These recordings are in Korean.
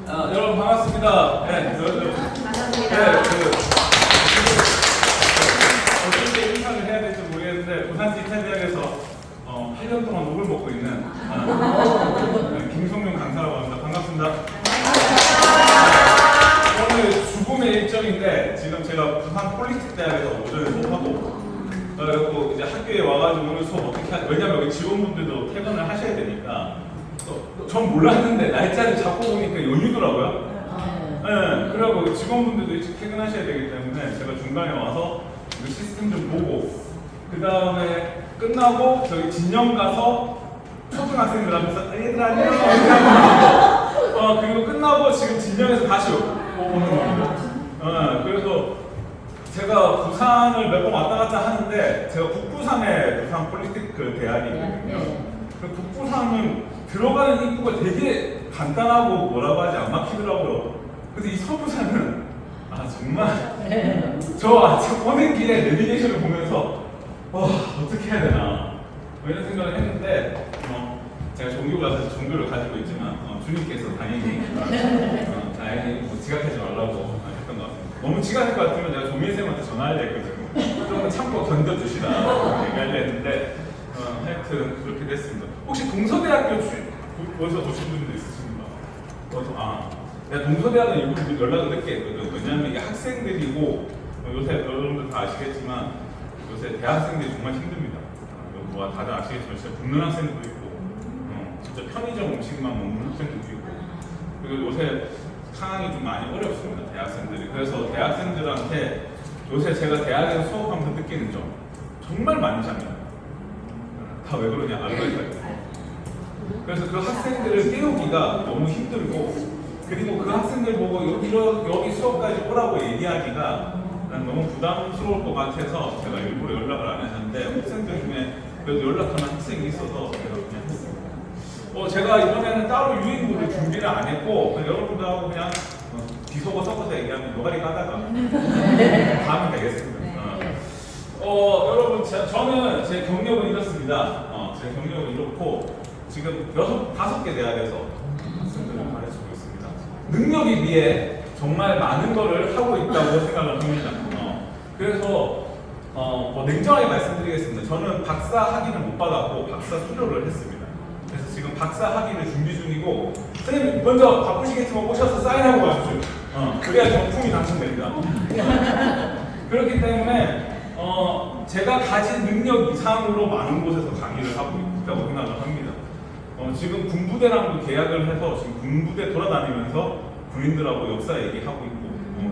여러분 반갑습니다. 반갑습니다. 어떻게 인사를 해야 될지 모르겠는데 부산지체대학에서 8년 동안 녹을 먹고 있는 김성룡 강사라고 합니다. 반갑습니다. 오늘 죽음의 일정인데 지금 제가 부산 폴리텍대학에서 오전에 수업하고 그리고 이제 학교에 와가지고 오늘 수업 어떻게 하지? 왜냐면 여기 직원분들도 퇴근을 하셔야 되니까 전 몰랐는데 날짜를 잡고 보니까 연휴더라고요. 네, 그래갖고 직원분들도 일찍 퇴근하셔야 되기 때문에 제가 중간에 와서 그 시스템 좀 보고 그 다음에 끝나고 저희 진영 가서 초등학생들 앞에서 얘들 안녕 그리고 끝나고 지금 진영에서 다시 오는 겁니다. 그래서 제가 부산을 몇 번 왔다 갔다 하는데 제가 북부산에 부산 폴리테크 대학이거든요. 그 북부산은 들어가는 입구가 되게 간단하고 뭐라고 하지 안 막히더라고요. 근데 이 서부산은 정말 저 아침 오는 길에 내비게이션을 보면서 어떻게 해야 되나 이런 생각을 했는데 제가 종교가 종교를 가지고 있지만 주님께서 다행히 뭐 지각하지 말라고 했던 것 같습니다. 너무 지각할 것 같으면 제가 조민쌤한테 전화하려 했거든요. 조금 참고 견뎌주시라 얘기하려 했는데 하여튼 그렇게 됐습니다. 혹시 동서대학교 어디서 오신 분도 있으십니까? 동서대학은 일부 연락을 늦게 했거든. 왜냐하면 이게 학생들이고 요새 여러분들 다 아시겠지만 요새 대학생들이 정말 힘듭니다. 다들 아시겠지만 진짜 굶는 학생들도 있고 진짜 편의점 음식만 먹는 학생들도 있고 그리고 요새 상황이 좀 많이 어렵습니다. 대학생들이. 그래서 대학생들한테 요새 제가 대학에서 수업하면서 느끼는 점 정말 많이 잡니다. 다 왜 그러냐? 아르바이트가. 그래서 그 학생들을 깨우기가 너무 힘들고 그리고 그 학생들 보고 여기 수업까지 오라고 얘기하기가 너무 부담스러울 것 같아서 제가 일부러 연락을 안 했는데 학생들 중에 그래도 연락하는 학생이 있어서 제가 그냥 했습니다. 제가 이번에는 따로 유인물을 준비를 안 했고 여러분들하고 그냥 비속어 섞어서 얘기하면 노가리 까다가 하면 되겠습니다. 여러분 저는 제 경력은 이렇습니다. 제 경력은 이렇고 지금 5개 대학에서 학생들을 가르치고 있습니다. 능력에 비해 정말 많은 거를 하고 있다고 생각을 합니다. 그래서 냉정하게 말씀드리겠습니다. 저는 박사 학위는 못 받았고 박사 수료를 했습니다. 그래서 지금 박사 학위를 준비 중이고 선생님 먼저 바쁘시겠지만 오셔서 사인하고 가십시오. 그래야 경품이 당첨됩니다. 그렇기 때문에 제가 가진 능력 이상으로 많은 곳에서 강의를 하고 있다고 생각을 합니다. 지금 군부대랑도 계약을 해서 지금 군부대 돌아다니면서 군인들하고 역사 얘기하고 있고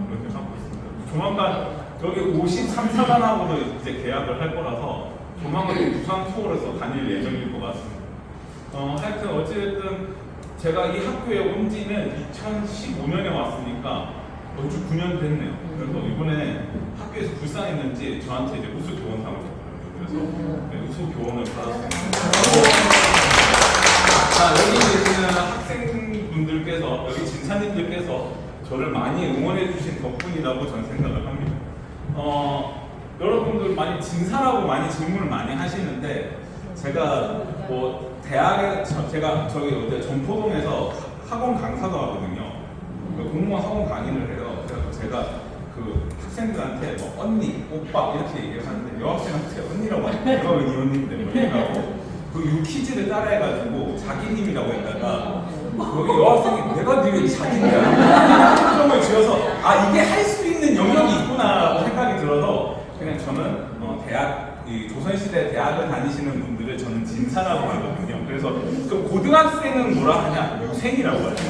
그렇게 하고 있습니다. 조만간 여기 53사관하고도 이제 계약을 할 거라서 조만간 부산 투어에서 다닐 예정일 것 같습니다. 하여튼 어찌됐든 제가 이 학교에 온 지는 2015년에 왔으니까 얼추 9년 됐네요. 그래서 이번에 학교에서 불쌍했는지 저한테 이제 우수 교원상을 줬더라고요. 그래서 우수 교원을 받았습니다. 여기 계시는 학생분들께서 여기 진사님들께서 저를 많이 응원해 주신 덕분이라고 저는 생각을 합니다. 여러분들 많이 진사라고 많이 질문을 많이 하시는데 제가 뭐 대학에 제가 저기 전포동에서 학원 강사도 하거든요. 공무원 학원 강의를 해요. 그래서 제가 그 학생들한테 뭐 언니, 오빠 이렇게 얘기를 하는데 여학생한테 언니라고 하니까 내가 왜 이 언니인데 뭐 이러고 그 유퀴즈를 따라해가지고 자기님이라고 했다가 여기 여학생이 내가 네 자기냐 표정을 지어서 이게 할 수 있는 영역이 있구나라고 생각이 들어서 그냥 저는 이 조선시대 대학을 다니시는 분들을 저는 진사라고 하거든요. 그래서 그 고등학생은 뭐라 하냐? 유생이라고 하죠.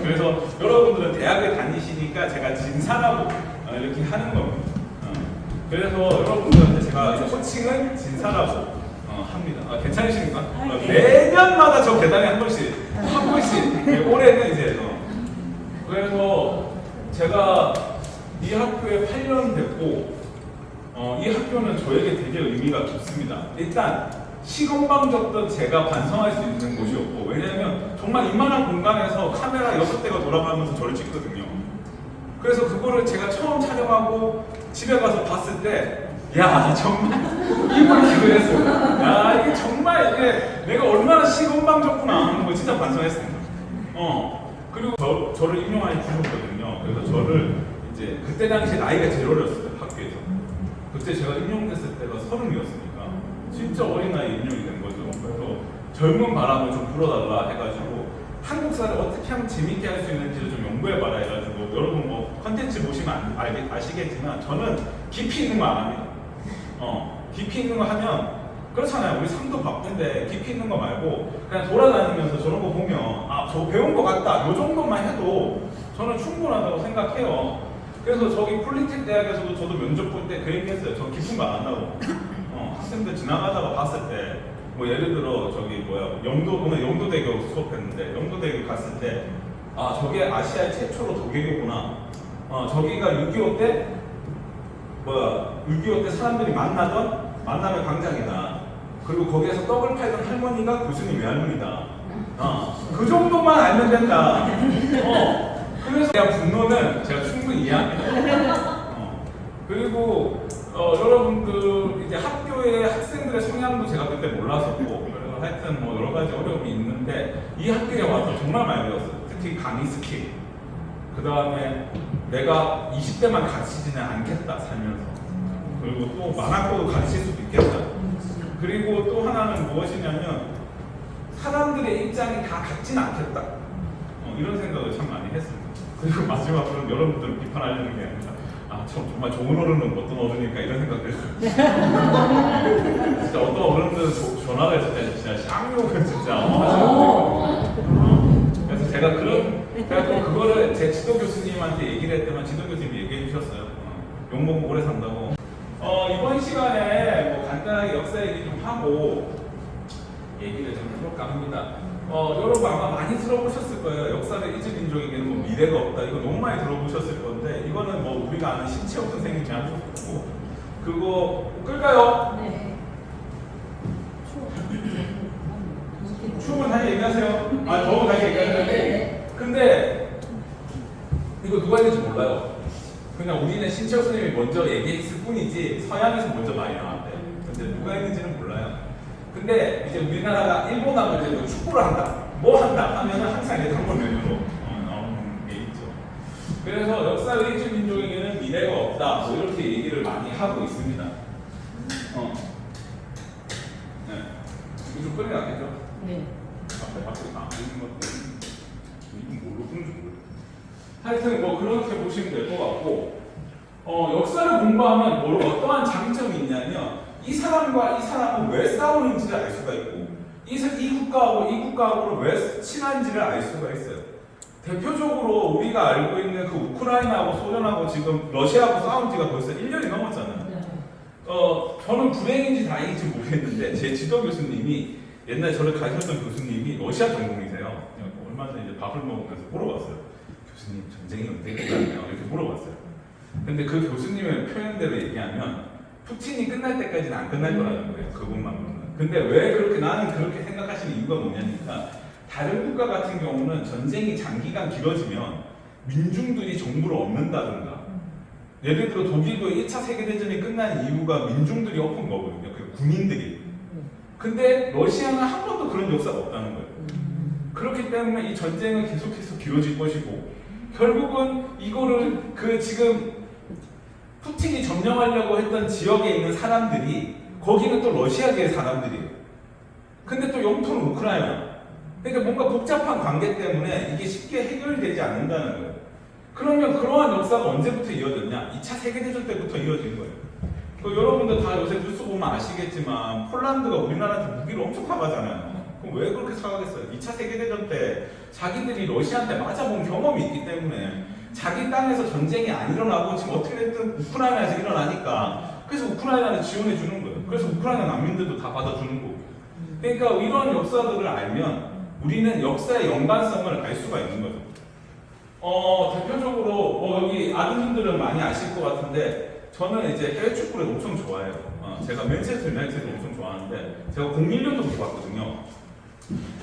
그래서 여러분들은 대학을 다니시니까 제가 진사라고 이렇게 하는 겁니다. 그래서 여러분들한테 제가 코칭은 진사라고 합니다. 괜찮으십니까? 매년마다 저 계단에 한 번씩 올해는 이제 그래서 제가 이 학교에 8년 됐고 이 학교는 저에게 되게 의미가 깊습니다. 일단 시건방 적던 제가 반성할 수 있는 곳이었고 왜냐하면 정말 이만한 공간에서 카메라 6대가 돌아가면서 저를 찍거든요. 그래서 그거를 제가 처음 촬영하고 집에 가서 봤을 때 정말 입을 기도했어요. 이게 정말 내가 얼마나 시건방졌구나 하는 걸 진짜 반성했습니다. 그리고 저를 임용하니 주셨거든요. 그래서 저를 이제 그때 당시 나이가 제일 어렸어요, 학교에서. 그때 제가 임용됐을 때가 30이었으니까 진짜 어린 나이에 임용이 된 거죠. 그래서 젊은 바람을 좀 불어달라 해가지고 한국사를 어떻게 하면 재밌게 할 수 있는지를 좀 연구해봐라 해가지고, 여러분 뭐 컨텐츠 보시면 아시겠지만 저는 깊이 있는 거 안 합니다. 깊이 있는 거 하면 그렇잖아요. 우리 삶도 바쁜데 깊이 있는 거 말고 그냥 돌아다니면서 저런 거 보면 아, 저거 배운 거 같다, 요 정도만 해도 저는 충분하다고 생각해요. 그래서 저기 폴리텍 대학에서도 저도 면접 볼 때 그 얘기했어요. 저 깊은 거 안 하고 학생들 지나가다가 봤을 때 뭐 예를 들어 저기 뭐야 오늘 영도대교 수업했는데 영도대교 갔을 때 아, 저게 아시아 최초로 도계교구나. 저기가 6.25 때 6.25 때 사람들이 만나면 광장이다. 그리고 거기에서 떡을 팔던 할머니가 교수님 외할머니다. 그 정도만 알면 된다. 그래서 대한 분노는 제가 충분히 이해합니다. 그리고 여러분들 이제 학교의 학생들의 성향도 제가 그때 몰랐었고, 그래서 하여튼 뭐 여러 가지 어려움이 있는데 이 학교에 와서 정말 많이 배웠어요. 특히 강의 스킬. 그 다음에 내가 20대만 가르치지는 않겠다 살면서. 그리고 또 만화코도 가르칠 수도 있겠다. 그리고 또 하나는 무엇이냐면 사람들의 입장이 다 같진 않겠다. 이런 생각을 참 많이 했습니다. 그리고 마지막으로는 여러분들을 비판하려는 게 아니라 정말 좋은 어른은 어떤 어른일까 이런 생각도 했어요. 진짜 어떤 어른들은 전화를 진짜 쌍욕을 진짜 하시거든요. 그래서 제가 또 그거를 제 지도 교수님한테 얘기를 했더니 지도 교수님이 얘기해 주셨어요. 욕먹고 오래 산다고. 이번 시간에 뭐 간단하게 역사 얘기 좀 하고 얘기를 좀 해볼까 합니다. 여러분 아마 많이 들어보셨을 거예요. 역사를 잊은 민족에게는 뭐 미래가 없다. 이거 너무 많이 들어보셨을 건데 이거는 뭐 우리가 아는 신채옥 선생님이 하셨고, 그거 끌까요? 네. 춤은 다시 얘기하세요. 너무 다시 얘기하세요. 근데 이거 누가 했는지 몰라요. 그냥 우리는 신채옥 선생님이 먼저 얘기했을 뿐이지 서양에서 먼저 많이 나왔대. 근데 누가 했는지는 몰라요. 근데 이제 우리나라가 일본하고 이제 축구를 한다, 뭐 한다 하면은 항상 이제 단골 메뉴로 나오는 게 있죠. 그래서 역사를 잊은 민족에게는 미래가 없다, 뭐 이렇게 얘기를 많이 하고 있습니다. 네. 이거 좀 끌려 나겠죠? 네. 앞에 다 보이는 것도 이건 뭘로 끄는지 모르겠어요. 하여튼 뭐 그렇게 보시면 될 것 같고, 역사를 공부하면 어떠한 장점이 있냐면 이 사람과 이 사람은 왜 싸우는지를 알 수가 있고, 이 국가하고 이 국가하고 왜 친한지를 알 수가 있어요. 대표적으로 우리가 알고 있는 그 우크라이나하고 소련하고 지금 러시아하고 싸운 지가 벌써 1년이 넘었잖아요. 저는 불행인지 다행인지 모르겠는데 제 지도 교수님이 옛날에 저를 가르쳤던 교수님이 러시아 전공이세요. 얼마 전에 이제 밥을 먹으면서 물어봤어요. 교수님 전쟁이 언제 끝나요? 이렇게 물어봤어요. 근데 그 교수님의 표현대로 얘기하면 푸틴이 끝날 때까지는 안 끝날 거라는 거예요. 그것만으로는. 근데 왜 그렇게 나는 그렇게 생각하시는 이유가 뭐냐니까, 다른 국가 같은 경우는 전쟁이 장기간 길어지면 민중들이 정부를 얻는다든가, 예를 들어 독일도 1차 세계대전이 끝난 이유가 민중들이 엎은 거거든요. 그 군인들이. 근데 러시아는 한 번도 그런 역사가 없다는 거예요. 그렇기 때문에 이 전쟁은 계속해서 길어질 것이고, 결국은 이거를 지금 푸틴이 점령하려고 했던 지역에 있는 사람들이, 거기는 또 러시아계의 사람들이에요. 근데 또 영토는 우크라이나. 그러니까 뭔가 복잡한 관계 때문에 이게 쉽게 해결되지 않는다는 거예요. 그러면 그러한 역사가 언제부터 이어졌냐? 2차 세계대전 때부터 이어진 거예요. 여러분들 다 요새 뉴스 보면 아시겠지만 폴란드가 우리나라한테 무기를 엄청 사가잖아요. 그럼 왜 그렇게 사가겠어요? 2차 세계대전 때 자기들이 러시아한테 맞아본 경험이 있기 때문에, 자기 땅에서 전쟁이 안 일어나고 지금 어떻게 됐든 우크라이나에서 일어나니까, 그래서 우크라이나를 지원해 주는 거예요. 그래서 우크라이나 난민들도 다 받아주는 거고. 그러니까 이런 역사들을 알면 우리는 역사의 연관성을 알 수가 있는 거죠. 대표적으로 여기 아드님들은 많이 아실 것 같은데, 저는 이제 해외 축구를 엄청 좋아해요. 제가 맨체스터 유나이티드를 엄청 좋아하는데 제가 01년도 봤거든요.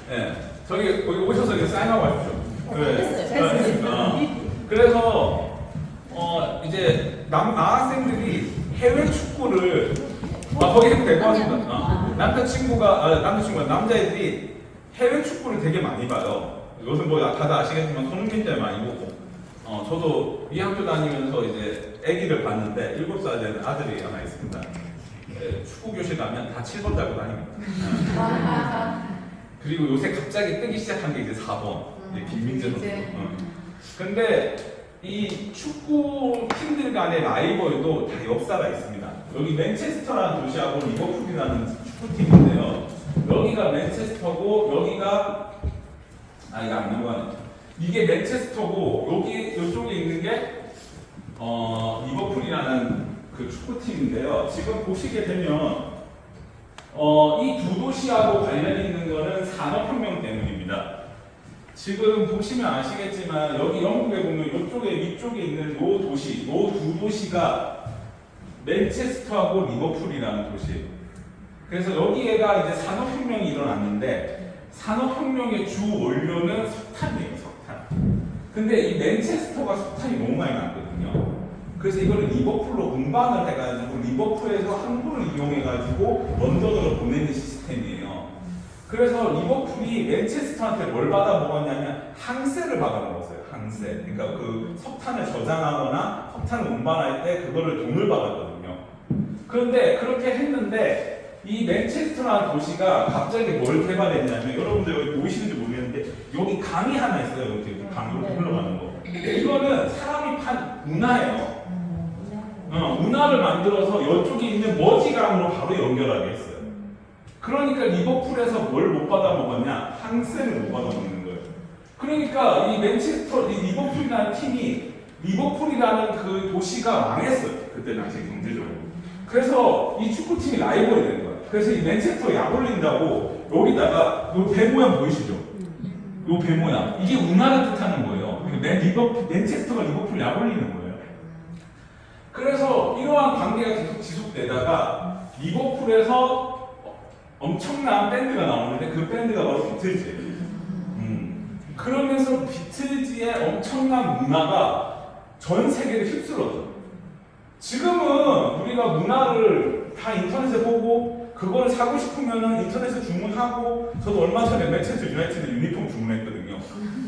네, 저기 거기 오셔서 이렇게 사인하고 가십시오. 네. 그래서 이제 남학생들이 해외 축구를 거기 해도 될 것 같습니다. 남자애들이 해외 축구를 되게 많이 봐요. 요즘 뭐 다들 아시겠지만 손흥민 때문에 많이 보고 저도 이 학교 다니면서 이제 아기를 봤는데 7살 된 아들이 하나 있습니다. 축구 교실 가면 다 7번 달고 다닙니다. 그리고 요새 갑자기 뜨기 시작한 게 이제 4번 이제 김민재 선수. 근데 이 축구 팀들 간의 라이벌도 다 역사가 있습니다. 여기 맨체스터라는 도시하고 리버풀이라는 축구팀인데요. 여기가 맨체스터고 여기가 이거 안 넘어가네. 이게 맨체스터고 여기 이쪽에 있는 게 리버풀이라는 그 축구팀인데요. 지금 보시게 되면 이 두 도시하고 관련이 있는 거는 산업혁명 때문입니다. 지금 보시면 아시겠지만 여기 영국에 보면 이쪽에 위쪽에 있는 요 도시, 요 두 도시가 맨체스터하고 리버풀이라는 도시. 그래서 여기에가 이제 산업혁명이 일어났는데 산업혁명의 주 원료는 석탄이에요, 석탄. 근데 이 맨체스터가 석탄이 너무 많이 났거든요. 그래서 이거를 리버풀로 운반을 해가지고 리버풀에서 항구를 이용해가지고 런던으로 보내는 시스템이에요. 그래서 리버풀이 맨체스터한테 뭘 받아 먹었냐면 항세를 받아 먹었어요. 항세. 그러니까 그 석탄을 저장하거나 석탄을 운반할 때 그거를 돈을 받았거든요. 그런데 그렇게 했는데 이 맨체스터라는 도시가 갑자기 뭘 개발했냐면 여러분들 여기 보이시는지 모르겠는데 여기 강이 하나 있어요. 여기 강으로 흘러가는 거. 이거는 사람이 판 운하예요. 운하를 만들어서 이쪽에 있는 머지강으로 바로 연결하게 했어요. 그러니까 리버풀에서 뭘 못 받아 먹었냐? 항세를 못 받아 먹는 거예요. 그러니까 이 맨체스터, 이 리버풀이라는 팀이 리버풀이라는 그 도시가 망했어요. 그때 당시 경제적으로. 그래서 이 축구팀이 라이벌이 된 거예요. 그래서 이 맨체스터 약 올린다고 여기다가 요 배 모양 보이시죠? 요 배 모양. 이게 운하를 뜻하는 거예요. 맨체스터가 리버풀 약 올리는 거예요. 그래서 이러한 관계가 계속 지속되다가 리버풀에서 엄청난 밴드가 나오는데 그 밴드가 바로 비틀즈예요. 그러면서 비틀즈의 엄청난 문화가 전 세계를 휩쓸었죠. 지금은 우리가 문화를 다 인터넷에 보고 그걸 사고 싶으면 인터넷에 주문하고 저도 얼마 전에 맨체스터 유나이티드 유니폼 주문했거든요.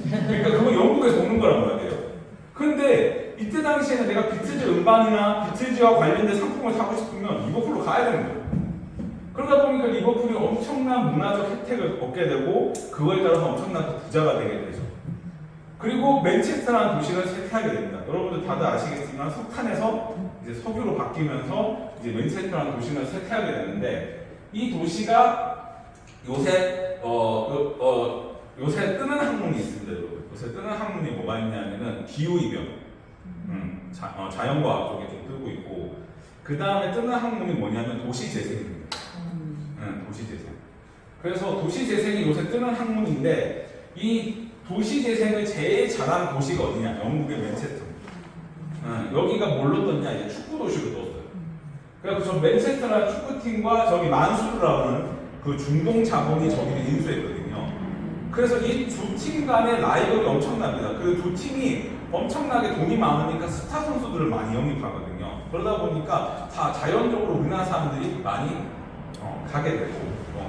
그러니까 그건 영국에서 오는 거란 말이에요. 그런데 이때 당시에는 내가 비틀즈 음반이나 비틀즈와 관련된 상품을 사고 싶으면 리버풀로 가야 되는 거예요. 그러다 보니까 리버풀이 엄청난 문화적 혜택을 얻게 되고 그거에 따라서 엄청난 부자가 되게 되죠. 그리고 맨체스터라는 도시를 쇠퇴하게 됩니다. 여러분들 다들 아시겠지만 석탄에서 이제 석유로 바뀌면서 이제 맨체스터라는 도시를 쇠퇴하게 되는데 이 도시가 요새 요새 뜨는 학문이 있습니다. 여러분. 요새 뜨는 학문이 뭐가 있냐면은 기후이변, 자연과학 쪽에 좀 뜨고 있고 그 다음에 뜨는 학문이 뭐냐면 도시재생입니다. 도시재생. 그래서 도시재생이 요새 뜨는 학문인데 이 도시재생을 제일 잘한 도시가 어디냐? 영국의 맨체스터. 여기가 뭘로 떴냐? 이제 축구 도시로 떴어요. 그래서 저 맨체스터라는 축구팀과 저기 만수르라는 그 중동 자본이 저기를 인수했거든요. 그래서 이 두 팀 간의 라이벌이 엄청납니다. 그 두 팀이 엄청나게 돈이 많으니까 스타 선수들을 많이 영입하거든요. 그러다 보니까 다 자연적으로 우리나라 사람들이 많이 가게 되고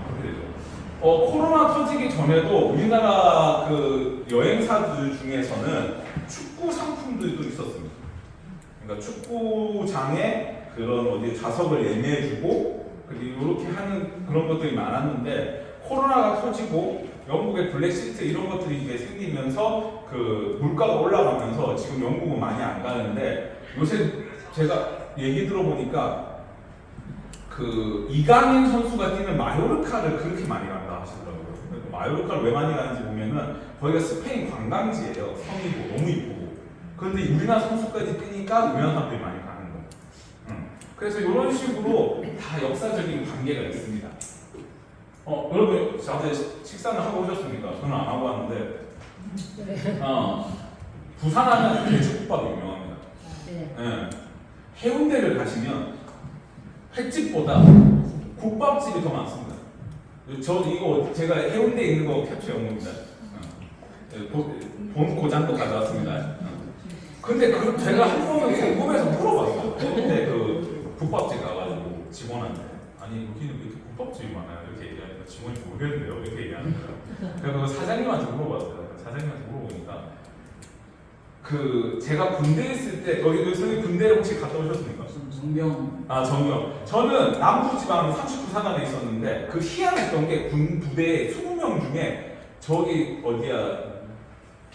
그렇게 되죠. 코로나 터지기 전에도 우리나라 그 여행사들 중에서는 축구 상품들도 있었습니다. 그러니까 축구장에 그런 어디 좌석을 예매해주고 그리고 이렇게 하는 그런 것들이 많았는데 코로나가 터지고 영국의 블랙시트 이런 것들이 이제 생기면서 그 물가가 올라가면서 지금 영국은 많이 안 가는데 요새 제가 얘기 들어보니까 그 이강인 선수가 뛰는 마요르카를 그렇게 많이 간다 하시더라고요. 마요르카를 왜 많이 가는지 보면은 거기가 스페인 관광지예요. 성이고 너무 이쁘고. 그런데 우리나라 선수까지 뛰니까 우리나라 사람들이 많이 가는 거예요. 그래서 이런 식으로 다 역사적인 관계가 있습니다. 여러분 저한테 식사는 하고 오셨습니까? 저는 안 하고 왔는데 부산하면 돼지국밥이 유명합니다. 네. 해운대를 가시면 횟집보다 국밥집이 더 많습니다. 저 이거 제가 해운대에 있는 거 캡처해온 겁니다. 본 고장도 가져왔습니다. 근데 제가 한 번은 궁금해서 물어봤어요. 해운대 그 국밥집 가가지고 직원한테 아니 여기는 왜 이렇게 국밥집이 많아요? 이렇게 얘기하니까 직원이 모르겠는데요? 이렇게 얘기하는 거예요. 그래서 사장님한테 물어봤어요. 사장님한테 물어보니까 그 제가 군대에 있을 때 여기 선생님 군대에 혹시 갔다 오셨습니까? 정병. 아 정경. 저는 남부지방 39사단에 있었는데 그 희한했던 게 군 부대 20명 중에 저기 어디야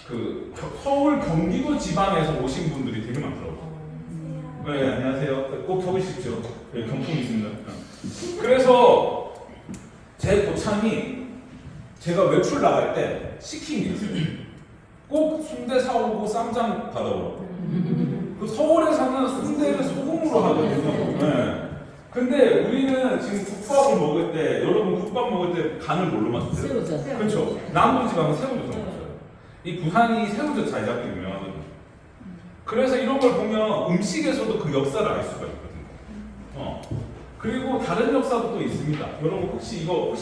그 서울 경기도 지방에서 오신 분들이 되게 많더라고요. 네 안녕하세요. 꼭 적으십시오. 네, 경품이 있습니다. 그래서 제 고참이 제가 외출 나갈 때 시킨 게 있어요. 꼭 순대 사오고 쌈장 받아오라고. 그 서울에서는 순대를 소금으로 하거든요. 네. 근데 우리는 지금 국밥을 먹을 때, 여러분 국밥 먹을 때 간을 뭘로 맞추세요? 새우젓. 그렇죠. 남부지방은 새우젓을 먹어요. 이 부산이 새우젓 잘 잡기 유명하거든요. 그래서 이런 걸 보면 음식에서도 그 역사를 알 수가 있거든요. 그리고 다른 역사도 또 있습니다. 여러분 혹시 이거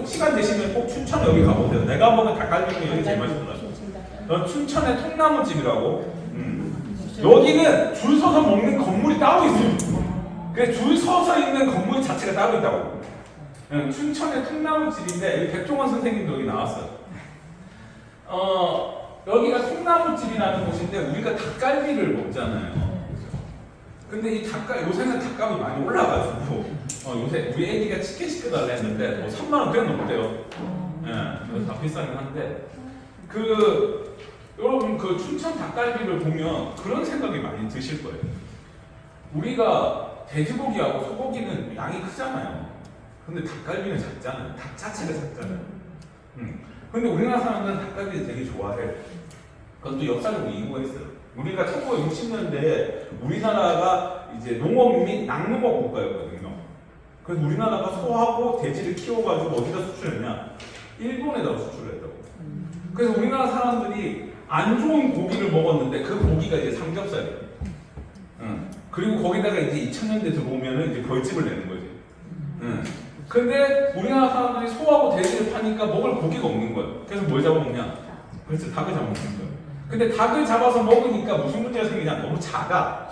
시간 되시면 꼭 춘천 여기 가보세요. 내가 먹은 닭갈비는 여기 제일 맛있더라고요. 춘천의 통나무집이라고. 여기는 줄 서서 먹는 건물이 따로 있어요. 그래서 줄 서서 있는 건물 자체가 따로 있다고. 춘천의 통나무집인데 여기 백종원 선생님도 여기 나왔어요. 여기가 통나무집이라는 곳인데 우리가 닭갈비를 먹잖아요. 근데 이 요새는 닭값이 많이 올라가지고 요새 우리 애기가 치킨 시켜달라 했는데 뭐 3만 원 꽤 넘대요. 그래서 다 비싸긴 한데 여러분 그 춘천 닭갈비를 보면 그런 생각이 많이 드실 거예요. 우리가 돼지고기하고 소고기는 양이 크잖아요. 근데 닭갈비는 작잖아요. 닭 자체가 작잖아요. 근데 우리나라 사람들은 닭갈비를 되게 좋아해요. 그건 또 역사적으로 이유가 있어요. 우리가 1960년대에 우리나라가 이제 농업 및 낙농업 국가였거든요. 그래서 우리나라가 소하고 돼지를 키워가지고 어디다 수출했냐? 일본에다 수출을 했다고. 그래서 우리나라 사람들이 안 좋은 고기를 먹었는데 그 고기가 이제 삼겹살이에요. 그리고 거기다가 이제 2000년대 들어오면은 이제 벌집을 내는 거지. 근데 우리나라 사람들이 소하고 돼지를 파니까 먹을 고기가 없는 거예요. 그래서 뭘 잡아먹냐? 그래서 닭을 잡아먹는 거예요. 근데 닭을 잡아서 먹으니까 무슨 문제가 생기냐? 너무 작아.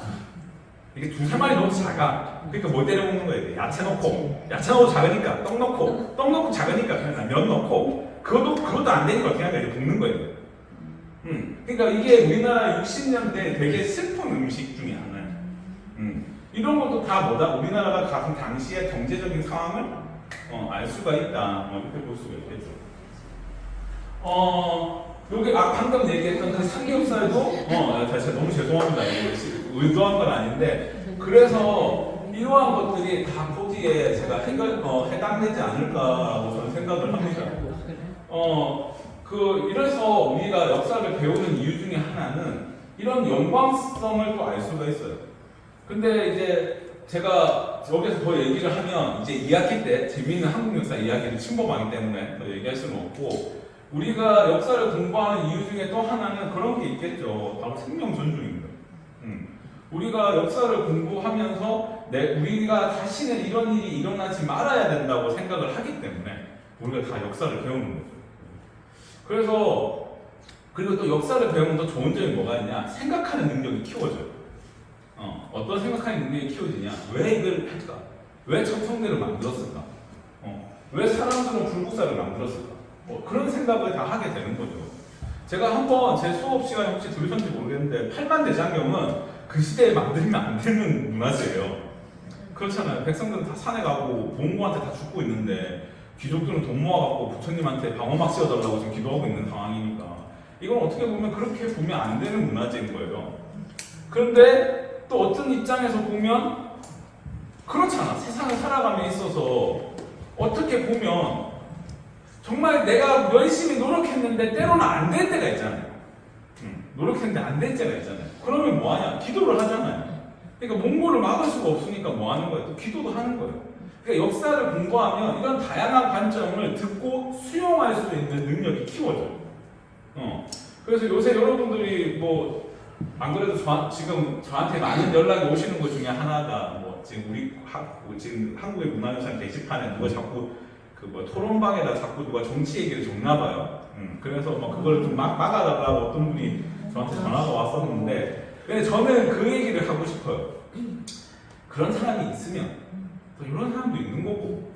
이게 두세 마리 너무 작아. 그러니까 뭘 때려 먹는 거예요? 야채 넣고 작으니까 떡 넣고 작으니까 그냥 면 넣고 그것도 안 되니까 어떻게 하냐? 이제 볶는 거예요. 그러니까 이게 우리나라 60년대 되게 슬픈 음식 중에 하나예요. 이런 것도 다 뭐다? 우리나라가 가진 당시의 경제적인 상황을 알 수가 있다. 이렇게 볼 수가 있겠죠. 여기 방금 얘기했던 그 삼겹살도 제가 너무 죄송합니다. 의도한 건 아닌데 그래서 이러한 것들이 다 코디에 제가 해당되지 않을까라고 저는 생각을 합니다. 이래서 우리가 역사를 배우는 이유 중에 하나는 이런 영광성을 또 알 수가 있어요. 근데 이제 제가 여기서 더 얘기를 하면 이제 2학기 때 재미있는 한국 역사 이야기를 침범하기 때문에 더 얘기할 수는 없고 우리가 역사를 공부하는 이유 중에 또 하나는 그런 게 있겠죠. 바로 생명 존중입니다. 우리가 역사를 공부하면서 우리가 다시는 이런 일이 일어나지 말아야 된다고 생각을 하기 때문에 우리가 다 역사를 배우는 거죠. 그리고 또 역사를 배우면 더 좋은 점이 뭐가 있냐? 생각하는 능력이 키워져요. 어떤 생각하는 능력이 키워지냐? 왜 이걸 할까? 왜 청성대를 만들었을까? 왜 사람들은 불국사를 만들었을까? 그런 생각을 다 하게 되는 거죠. 제가 한번 제 수업 시간에 혹시 들으셨는지 모르겠는데 팔만대장경은 그 시대에 만들면 안 되는 문화재예요. 그렇잖아요. 백성들은 다 산에 가고 봉고한테 다 죽고 있는데 귀족들은 돈 모아갖고 부처님한테 방어막 씌워달라고 지금 기도하고 있는 상황이니까 이건 어떻게 보면 그렇게 보면 안 되는 문화재인 거예요. 그런데 또 어떤 입장에서 보면 그렇잖아. 세상을 살아감에 있어서 어떻게 보면 정말 내가 열심히 노력했는데 때로는 안 될 때가 있잖아요. 노력했는데 안 될 때가 있잖아요. 그러면 뭐 하냐? 기도를 하잖아요. 그러니까 몽골을 막을 수가 없으니까 뭐 하는 거예요? 또 기도도 하는 거예요. 그러니까 역사를 공부하면 이런 다양한 관점을 듣고 수용할 수 있는 능력이 키워져요. 그래서 요새 여러분들이 안 그래도 지금 저한테 많은 연락이 오시는 것 중에 하나가 지금 한국의 문화유산 게시판에 누가 자꾸 토론방에다 자꾸 누가 정치 얘기를 줬나 봐요. 그래서 그걸 좀 막아달라고 어떤 분이 저한테 전화가 왔었는데 근데 저는 그 얘기를 하고 싶어요. 그런 사람이 있으면 또 이런 사람도 있는 거고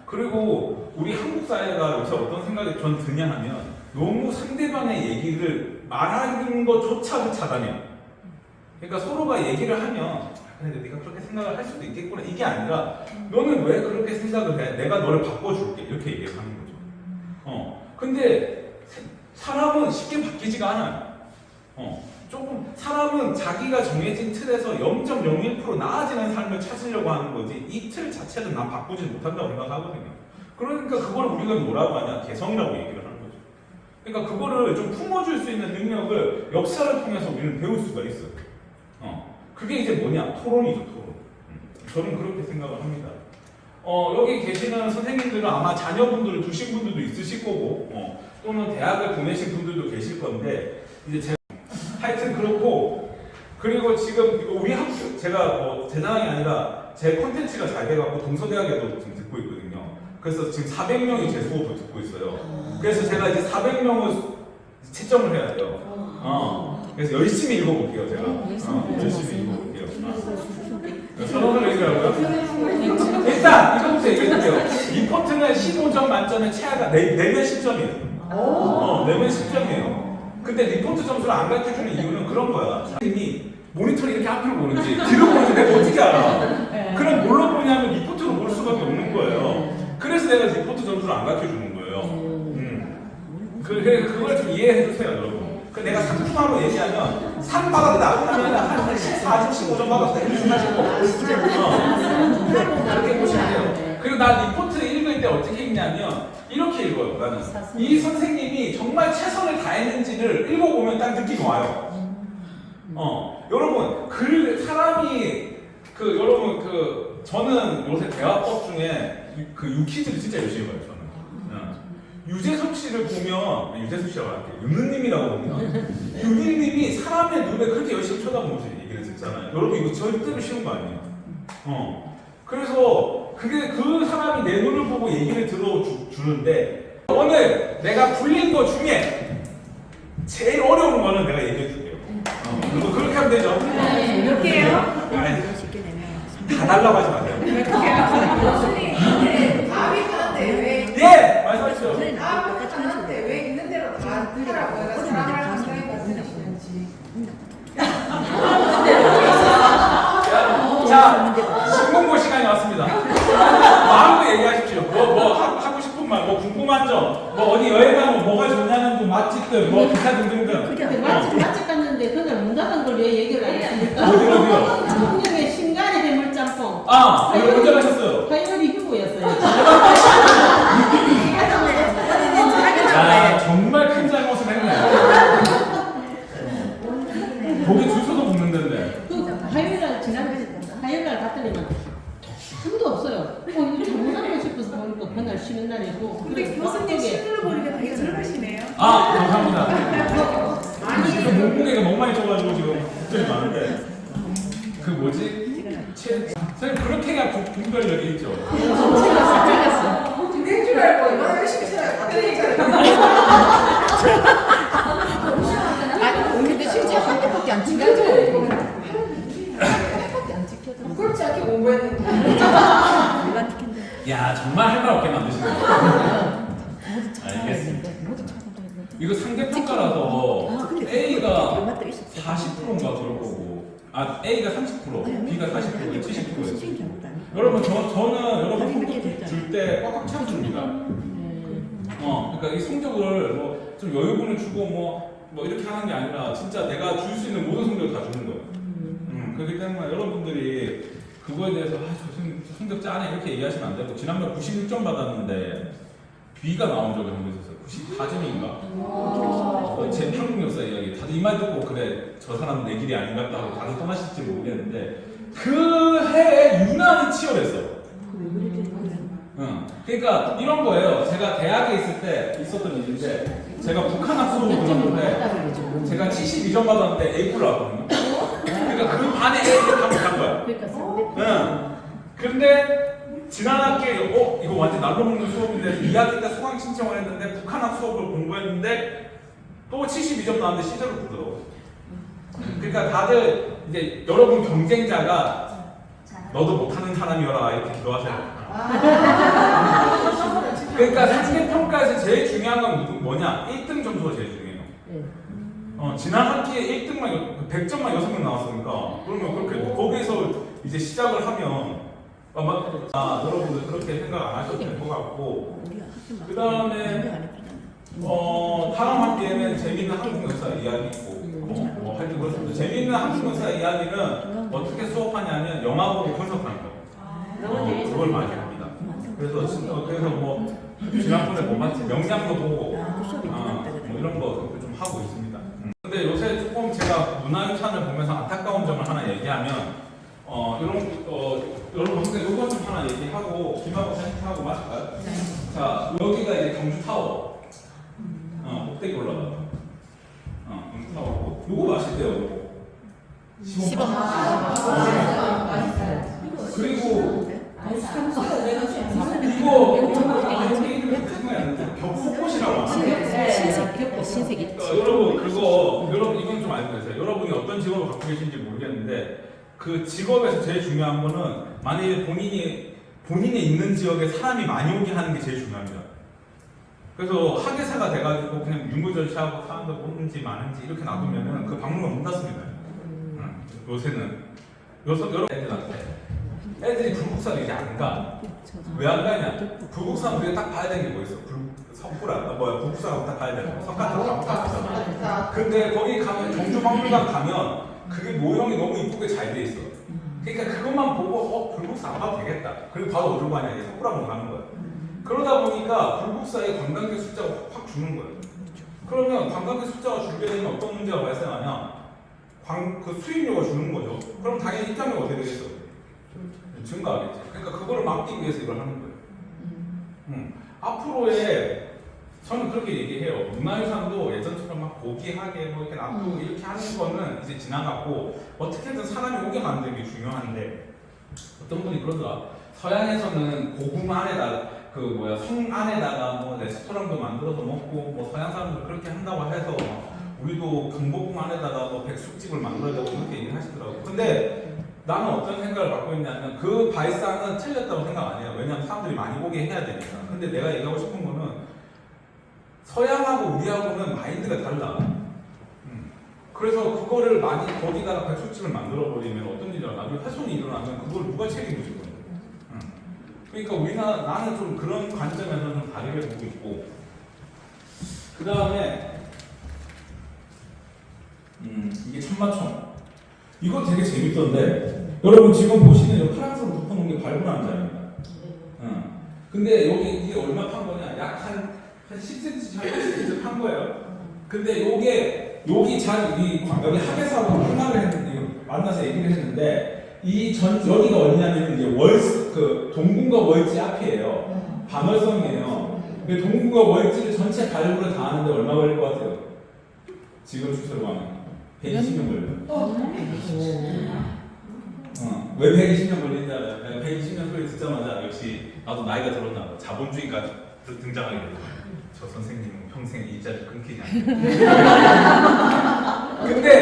그리고 우리 한국 사회가 요새 어떤 생각이 전 드냐 하면 너무 상대방의 얘기를 말하는 것조차도 차단해요. 그러니까 서로가 얘기를 하면 근데 네가 그렇게 생각을 할 수도 있겠구나 이게 아니라 너는 왜 그렇게 생각을 해? 내가 너를 바꿔줄게 이렇게 얘기를 하는 거죠. 근데 사람은 쉽게 바뀌지가 않아요. 조금 사람은 자기가 정해진 틀에서 0.01% 나아지는 삶을 찾으려고 하는 거지 이 틀 자체를 난 바꾸지 못한다고 생각하거든요. 그러니까 그걸 우리가 뭐라고 하냐 개성이라고 얘기를 하는 거죠. 그러니까 그거를 좀 품어줄 수 있는 능력을 역사를 통해서 우리는 배울 수가 있어요. 그게 이제 뭐냐 토론이죠 토론. 저는 그렇게 생각을 합니다. 여기 계시는 선생님들은 아마 자녀분들을 두신 분들도 있으실 거고 또는 대학을 보내신 분들도 계실 건데 이제 제가 하여튼 그렇고 그리고 지금 우리 학교 제가 제 자랑이 아니라 제 콘텐츠가 잘 돼갖고 동서대학에도 지금 듣고 있거든요. 그래서 지금 400명이 제 수업을 듣고 있어요. 그래서 제가 이제 400명을 채점을 해야 돼요. 그래서 열심히 읽어볼게요 제가. 열심히 읽어볼게요. 선호를 얘기하고요. 일단 이거 보세요. 얘기해볼게요. 리포트는 15점 만점에 최하가 내면 10점이에요. 내면 10점이에요. 근데 리포트 점수를 안 가르쳐주는 이유는 그런 거야. 선생님이 모니터를 이렇게 앞으로 보는지 뒤로 보는지 내가 어떻게 알아? 그럼 뭘로 보냐면 리포트로 볼 수밖에 없는 거예요. 그래서 내가 리포트 점수를 안 가르쳐주는 거예요. 그걸 좀 이해해 주세요, 여러분. 내가 상품화로 얘기하면 상 받았다 하면 한 14점, 15점 받았다 이렇게 하시고 그렇게 보시면 돼요. 그리고 나 리포트 읽을 때 어떻게 읽냐면 이렇게 읽어요. 나는 이 선생님이 정말 최선을 다했는지를 읽어보면 딱 느낌이 와요. 여러분 사람이 여러분 저는 요새 대화법 중에 유퀴즈를 진짜 열심히 봐요. 저는 유재석 씨를 보면 유재석 씨라고 할게요. 윤은님이라고 보면 윤은님이 사람의 눈에 그렇게 열심히 쳐다보면서 얘기를 듣잖아요. 여러분 이거 절대로 쉬운 거 아니에요. 그래서 그 사람이 내 눈을 보고 얘기를 들어주는데 오늘 내가 불린 거 중에 제일 어려운 거는 내가 얘기해 줄게요. 그렇게 하면 되죠? 네, 이렇게 해요? 다 달라고 하지 마세요. 답이 하는데 왜? 예! 말씀하시죠. 답이 하는데 왜 있는 대로 다 하라고 해서 사람을 자, 신문고 시간이 왔습니다. 마음껏 얘기하십시오. 뭐 하고 싶은 말, 뭐 궁금한 점, 뭐 어디 여행 가면 뭐가 좋냐는 좀 맛집들, 뭐 기타 등등등. 근데 맛집 갔는데 그날 문 닫은 걸 왜 얘기를 안 했습니까? 어디요? 분명히 신간의 해물짬뽕. 이거 언제 가셨어요? 화요일이 휴무였어요. 정말 큰 잘못을 했네요. 거기 줄 서서 먹는 데인데. 화요일날 갔더니만 아무도 없어요. 이거 잘못하고 싶어서 보니까 그날 쉬는 날이고. 근데 교수님 신문을 보니까 되게 젊으시네요. 감사합니다. 지금 몸무게가 너무 많이 쪄가지고 지금 걱정이 많은데 선생님 그렇게 해야 분별력이 있죠. 낸 줄 알고 얼마나 열심히 살아요. 근데 실제 한 개밖에 안 지켜져. 그렇지 않게 공부했는데. 야 정말 할 말 없게 만드시네요. 알겠습니다. 이거 상대평가라서 A가 40%인가 그럴 거고 A가 30%, B가 40%, 70%예요. 여러분 저는 여러분 성적 줄 때 꽉꽉 채워줍니다. 그러니까 이 성적을 뭐 좀 여유분을 주고 뭐 이렇게 하는 게 아니라 진짜 내가 줄 수 있는 모든 성적을 다 주는 거예요. 그렇기 때문에 여러분들이 그거에 대해서 저 성적 짜네 이렇게 얘기하시면 안 되고 지난번 96점 받았는데 B가 나온 적이 한 번 있었어요. 94점인가? 제 한국 역사 이야기 다들 이 말 듣고 그래 저 사람은 내 길이 아닌 것 같다 하고 다들 떠나실지 모르겠는데 그 해에 유난히 치열했어요. 그러니까 이런 거예요. 제가 대학에 있을 때 있었던 일인데 제가 북한 학수로 들었는데 제가 72점 받았는데 A플 나왔거든요. 그러니까 그 반에 A를 다 못한 거야. 근데 지난 학기에 이거 완전 날로 먹는 수업인데 2학기 때 수강 신청을 했는데 북한학 수업을 공부했는데 또 72점 나왔는데 C자로 붙더라고요. 그러니까 다들 이제 여러분 경쟁자가 너도 못하는 사람이어라 이렇게 기도하세요. 그러니까 사진평가에서 제일 중요한 건 뭐냐? 1등 점수가 제일 중요해요. 지난 학기에 1등만 100점만 6명 나왔으니까 그러면 그렇게 거기에서 이제 시작을 하면 여러분들 그렇게 생각 안 하셔도 될 것 같고 그 다음에 다음 학기에는 재미있는 한국 역사 이야기 있고 하여튼 그렇습니다. 재미있는 한국 역사 이야기는 어떻게 수업하냐면 영화 보고 분석하는 거예요. 그걸 많이 합니다. 그래서 뭐 지난번에 뭐 봤지? 명량도 보고 뭐 이런 거 좀 하고 있습니다. 근데 요새 조금 제가 문화유산을 보면서 안타까운 점을 하나 얘기하면 여러분 근데 요거 좀 하나 얘기하고 김하고 센터하고 맞을까요? 자 여기가 이제 경주 타워 꼭대기 올라가 경주 타워고 요거 맛있대요. 요거 10원. 그리고 이거 격포꽃이라고 합니다. 신세기. 여러분 이건 좀 알고 계세요. 여러분이 어떤 직업을 갖고 계신지 모르겠는데 그 직업에서 제일 중요한 거는 만약에 본인이 있는 지역에 사람이 많이 오게 하는 게 제일 중요합니다. 그래서 학예사가 돼가지고 그냥 유무절차하고 사람들 오는지 많은지 이렇게 놔두면은 그 박물관 못 닫습니다. 요새는 여러분 애들이 불국사도 이제 안 가. 왜 안 가냐? 불국사 우리가 딱 봐야 되는 게 뭐 있어? 불국사라고 딱 봐야 되는 거. 석가탄 딱 있어. 근데 거기 가면 경주박물관 가면 그게 모형이 너무 이쁘게 잘 돼 있어. 그러니까 그것만 보고 불국사 안 가도 되겠다. 그리고 바로 어디로 가냐? 이제 석굴암으로 가는 거야. 그러다 보니까 불국사의 관광객 숫자가 확 주는 거예요. 그러면 관광객 숫자가 줄게 되면 어떤 문제가 발생하냐? 그 수입료가 주는 거죠. 그럼 당연히 입장료가 어떻게 되겠어? 증가하겠지. 그러니까 그거를 막기 위해서 이걸 하는 거예요. 앞으로의 저는 그렇게 얘기해요. 문화유산도 예전처럼 막 고귀하게 뭐 이렇게 놔두고 이렇게 하는 거는 이제 지나갔고 어떻게든 사람이 오게 만드는 게 중요한데 어떤 분이 그러더라. 서양에서는 고궁 안에다가 성 안에다가 뭐 레스토랑도 만들어서 먹고 뭐 서양 사람들 그렇게 한다고 해서 우리도 경복궁 안에다가 뭐 백숙집을 만들어야되고 그렇게 얘기를 하시더라고요. 근데 나는 어떤 생각을 갖고 있냐면 그 발상은 틀렸다고 생각 안 해요. 왜냐하면 사람들이 많이 보게 해야 되니까. 근데 내가 얘기하고 싶은 거는 서양하고 우리하고는 마인드가 달라. 그래서 그거를 많이 거기다가 백숙집을 만들어 버리면 어떤 일이 일어나면 훼손이 일어나면 그걸 누가 책임질 거예요. 그러니까 나는 좀 그런 관점에서 좀 다르게 보고 있고 그 다음에 이게 천마총 이거 되게 재밌던데 여러분 지금 보시는 이 파란색으로 덮어놓은 게 발굴한 자입니다. 근데 이게 얼마 판 거냐? 약 한 10cm, 한 10cm 판 거예요. 근데 여기 학예사하고 통화를 했는데 만나서 얘기를 했는데 여기가 어디냐면 이제 동궁과 월지 앞이에요. 반월성이에요. 동궁과 월지를 전체 발굴을 다 하는데 얼마 걸릴 것 같아요? 지금 추세로 가면 120년 걸려요. 왜 120년 걸리는지 알아요? 120년 소리 듣자마자 역시 나도 나이가 들었나 봐. 자본주의가 등장하게 되죠. 저 선생님은 평생 이 자리 끊기지 않아요. 근데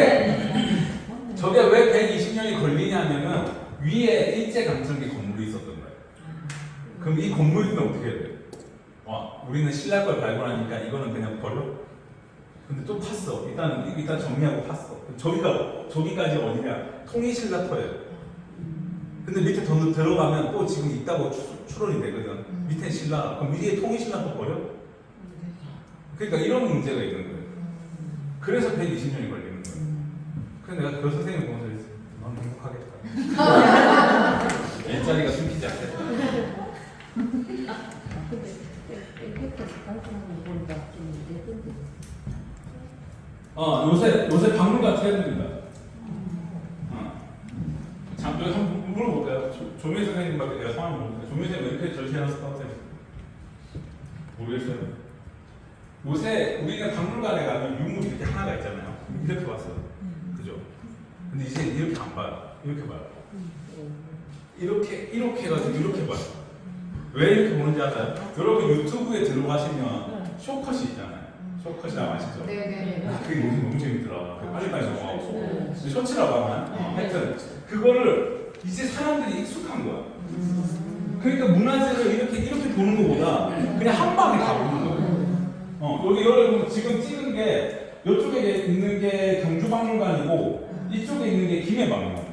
저게 왜 120년이 걸리냐면은 위에 일제강점기 건물이 있었던 거예요. 그럼 이 건물들은 어떻게 해야 돼요? 우리는 신라 걸 발굴하니까 이거는 그냥 버려? 근데 또 팠어. 일단 정리하고 팠어. 저기까지 어디냐? 통일신라터예요. 근데 밑에 더 들어가면 또 지금 있다고 추론이 되거든. 밑에 신라. 그럼 위에 통일신라터 버려? 그러니까 이런 문제가 있는 거예요. 그래서 120년이 걸리는 거예요. 그래서 내가 그 선생님 보면서 넌 행복하겠다. 일자리가 숨기지 않겠다. 요새 박물관 트렌드입니다. 잠깐 한번 물어볼까요? 조미 선생님밖에 내가 성함을 모르는데 조미 선생님 왜 이렇게 절제해놨을까? 모르겠어요. 요새 우리는 박물관에 가면 유물이 이렇게 하나가 있잖아요. 이렇게 봤어요. 그죠? 근데 이제 이렇게 안 봐요. 이렇게 봐요. 이렇게 해가지고 이렇게 봐요. 왜 이렇게 보는지 알아요? 여러분 유튜브에 들어가시면 쇼컷이 있잖아요. 쇼컷이라고 아시죠? 네네. 그게 요즘 너무 재밌더라. 빨리빨리 넘어가고. 쇼츠라고 하면 하여튼 그거를 이제 사람들이 익숙한 거야. 그러니까 문화재를 이렇게 보는 것보다 그냥 한 방에 다 보는 거예요. 여기 여러분 지금 찍은 게 이쪽에 있는 게 경주박물관이고 이쪽에 있는 게 김해박물관.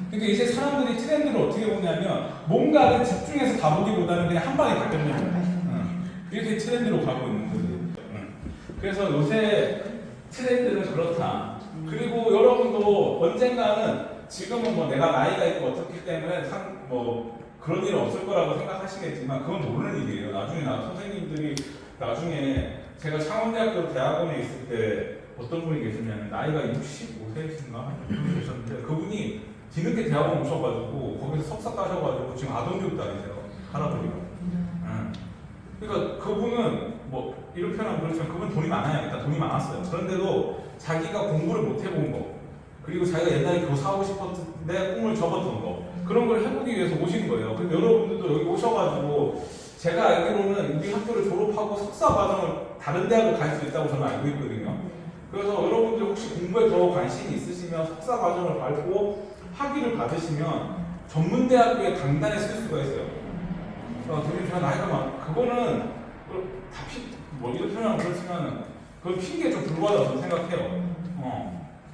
그러니까 이제 사람들이 트렌드를 어떻게 보냐면 뭔가를 집중해서 가보기보다는 그냥 한 방에 다 끝내는 거예요. 이렇게 트렌드로 가고 있는 거지. 그래서 요새 트렌드는 그렇다. 그리고 여러분도 언젠가는 지금은 뭐 내가 나이가 있고 어떻기 때문에 뭐 그런 일은 없을 거라고 생각하시겠지만 그건 모르는 일이에요. 나중에 선생님들이 나중에 제가 창원대학교 대학원에 있을 때 어떤 분이 계시냐면 나이가 65세이신가 계셨는데 그분이 뒤늦게 대학원 오셔가지고 거기서 석사 따셔가지고 지금 아동교육 다니세요. 할아버지가. 그러니까 그분은 뭐 이렇게 표현하면 그렇지만 그분 돈이 많아요. 일단 돈이 많았어요. 그런데도 자기가 공부를 못 해본 거 그리고 자기가 옛날에 교사하고 싶었는데 꿈을 접었던 거 그런 걸 해보기 위해서 오신 거예요. 근데 여러분들도 여기 오셔가지고 제가 알기로는 우리 학교를 졸업하고 석사 과정을 다른 대학을 갈 수 있다고 저는 알고 있거든요. 그래서 여러분들 혹시 공부에 더 관심이 있으시면 석사 과정을 밟고 학위를 받으시면 전문대학교의 강단에 쓸 수가 있어요. 되게 제가 나이가 그거는 뭐 이렇게 표현하면 그렇지만 그건 핑계에 좀 불과하다고 생각해요.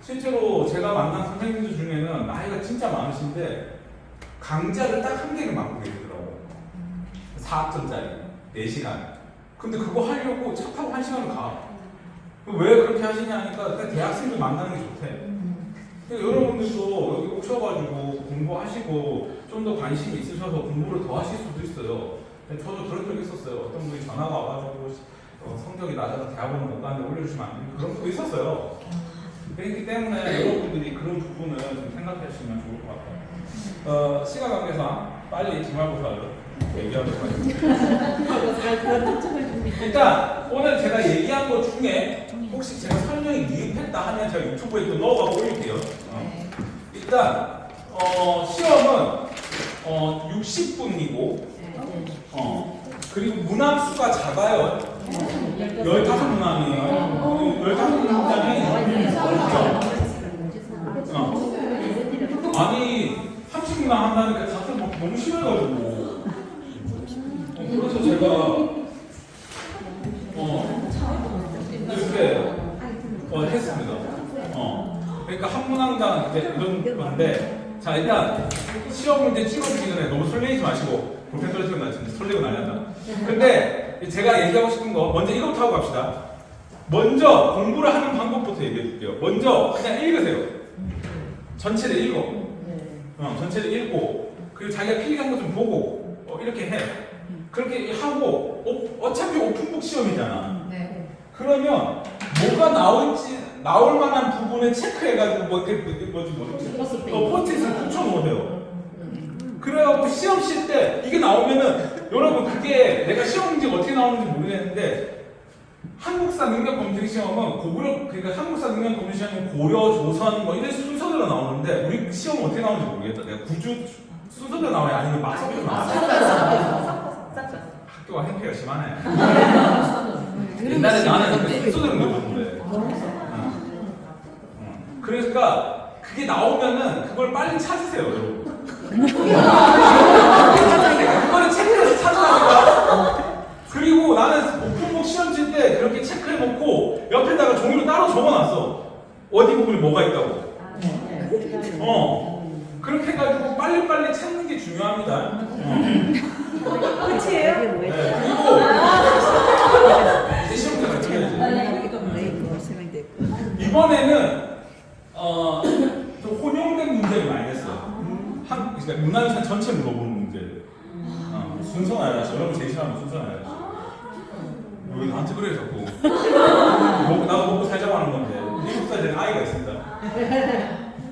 실제로 제가 만난 선생님들 중에는 나이가 진짜 많으신데 강좌를 딱 한 개를 맡고 계시더라고요. 4학점짜리 4시간. 근데 그거 하려고 차 타고 1시간을 가. 왜 그렇게 하시냐 하니까 대학생들 만나는 게 좋대. 여러분들도 여기 오셔가지고 공부하시고 좀 더 관심이 있으셔서 공부를 더 하실 수도 있어요. 저도 그런 적이 있었어요. 어떤 분이 전화가 와가지고 성적이 낮아서 대학원을 못 가는데 올려주시면 안 돼요. 그런 것도 있었어요. 그렇기 때문에 여러분들이 그런 부분을 좀 생각해 주시면 좋을 것 같아요. 시간 관계상 빨리 기말고사를 얘기하도록 하겠습니다. 일단 오늘 제가 얘기한 것 중에 혹시 제가 설명이 미흡했다 하면 제가 유튜브에 또 넣어가고 올릴게요. 일단 시험은 60분이고 그리고 문항수가 작아요. 15문항이에요. 15문항이 10점. 아니 30문항 한다니까 다들 너무 심해가지고 그래서 제가 이렇게 했습니다. 그러니까 한 문항당 이런 건데 자 일단 시험 문제 찍어주기 전에 너무 설레이지 마시고 볼펜 떨어지고 설레고 난리난다. 근데 제가 얘기하고 싶은 거 먼저 이것부터 하고 갑시다. 먼저 공부를 하는 방법부터 얘기해 줄게요. 먼저 그냥 읽으세요. 전체를 읽어. 전체를 읽고 그리고 자기가 필기한 거 좀 보고 이렇게 해. 그렇게 하고 어차피 오픈북 시험이잖아. 네. 그러면 뭐가 나올 만한 부분을 체크해가지고 포스트잇을 붙여놓으세요. 그래갖고 시험 칠 때 이게 나오면은 여러분 그게 내가 시험 문제가 어떻게 나오는지 모르겠는데 한국사 능력 검증 시험은 고구려 그러니까 한국사 능력 검증 시험은 고려 조선 뭐 이런 순서대로 나오는데 우리 시험 어떻게 나오는지 모르겠다. 내가 구주 순서대로 나와요 아니면 마석대로 나와요? 학교가 행패가 심하네. 옛날에 나는 순서대로 내줬는데. 그러니까 그게 나오면은 그걸 빨리 찾으세요, 여러분. 그거를 체크해서 찾으라니까. 그리고 나는 오픈북 시험 칠 때 그렇게 체크해놓고 옆에다가 종이로 따로 적어놨어. 어디 부분에 뭐가 있다고. 그렇게 해가지고 빨리빨리 찾는 게 중요합니다. 끝이에요? 네, 그리고 이제 시험부터 갈게요. 이번에는 좀 혼용된 문제를 많이 했어요. 그러니까 문화유산 전체 물어보는 문제를. 순서 나열하시. 여러분 제일 싫어하는 순서 나열하시. 왜 나한테 그래 자꾸. 나도 먹고 살자고 하는 건데 7살 된 아이가 있습니다.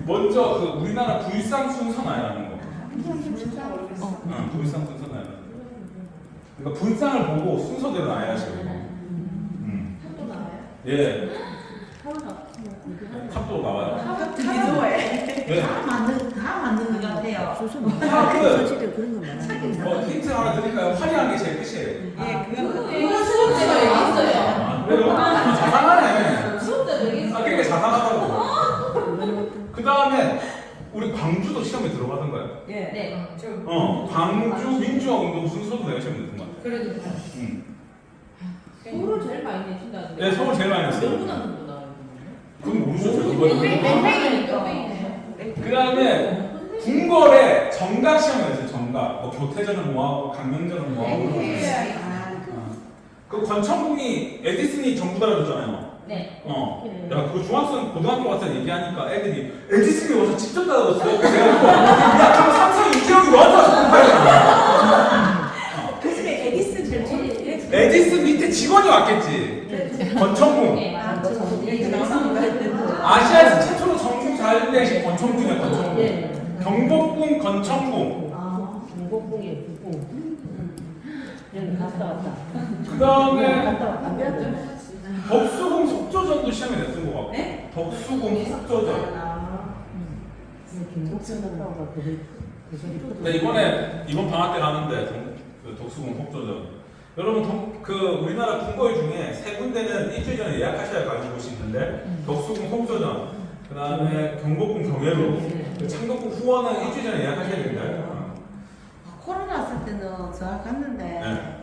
먼저 그 우리나라 불상 순서 나열하는 거. 불상 순서 나열하는 거. 그러니까 불상을 보고 순서대로 나열하시고. 탑도 나와요? 예. 탑도 나와요. 되게 좋아해. 네. 다 만든 것 같아요. 그런 거 많아요. 힌트 하나 드릴까요? 화려한 게 제일 끝이에요. 예, 그거 수업 때가 얘기했어요. 왜요? 자상하네. 수업 때도 얘기했어요. 그러니까 자상하다고. 그 다음에 우리 광주도 시험에 들어가던가요? 예. 네. 광주 민주화 운동 순서도 내가 시험에 냈던 것 같아. 그러니까. 서울을 제일 많이 내신다는데. 네, 서울 제일 많이 냈어요. 명분한 정도 나와요. 그건 모르죠. 저도 뺑뺑이니까. 그 다음에 궁궐에 정각 시험을 했어요. 정각. 뭐 교태전은 뭐하고 강명전은 뭐하고. 그 권천궁이 에디슨이 정부 달아줬잖아요. 네. 야, 그 중학생 고등학교 와서 얘기하니까 애들이 에디슨이 와서 직접 달아줬어요. 그래서 내가 그럼 삼성 이재용이 너한테 와서 공부했잖아. 그 집에 에디슨 제일 처음. 에디슨 밑에 직원이 왔겠지. 권천궁. 네, 아시아에서 최초로 정부 잘 내신 권천궁이야, 권천궁. 네. 경복궁, 권천궁. 경복궁에 북궁. 여기 갔다 왔다. 그 다음에 갔다 왔다. 덕수궁 속조전도 시험에 냈던 것 같고. 네? 덕수궁 속조전. 경복궁 그 소리. 네, 이번 방학 때 가는데 그 덕수궁 속조전. 여러분 그 우리나라 궁궐 중에 세 군데는 일주일 전에 예약하셔야 가는 곳이 있는데 덕수궁 속조전, 그 다음에 경복궁 경회로, 그 창덕궁 후원은 일주일 전에 예약하셔야 됩니다. 코로나 왔을 때는 저 갔는데 네.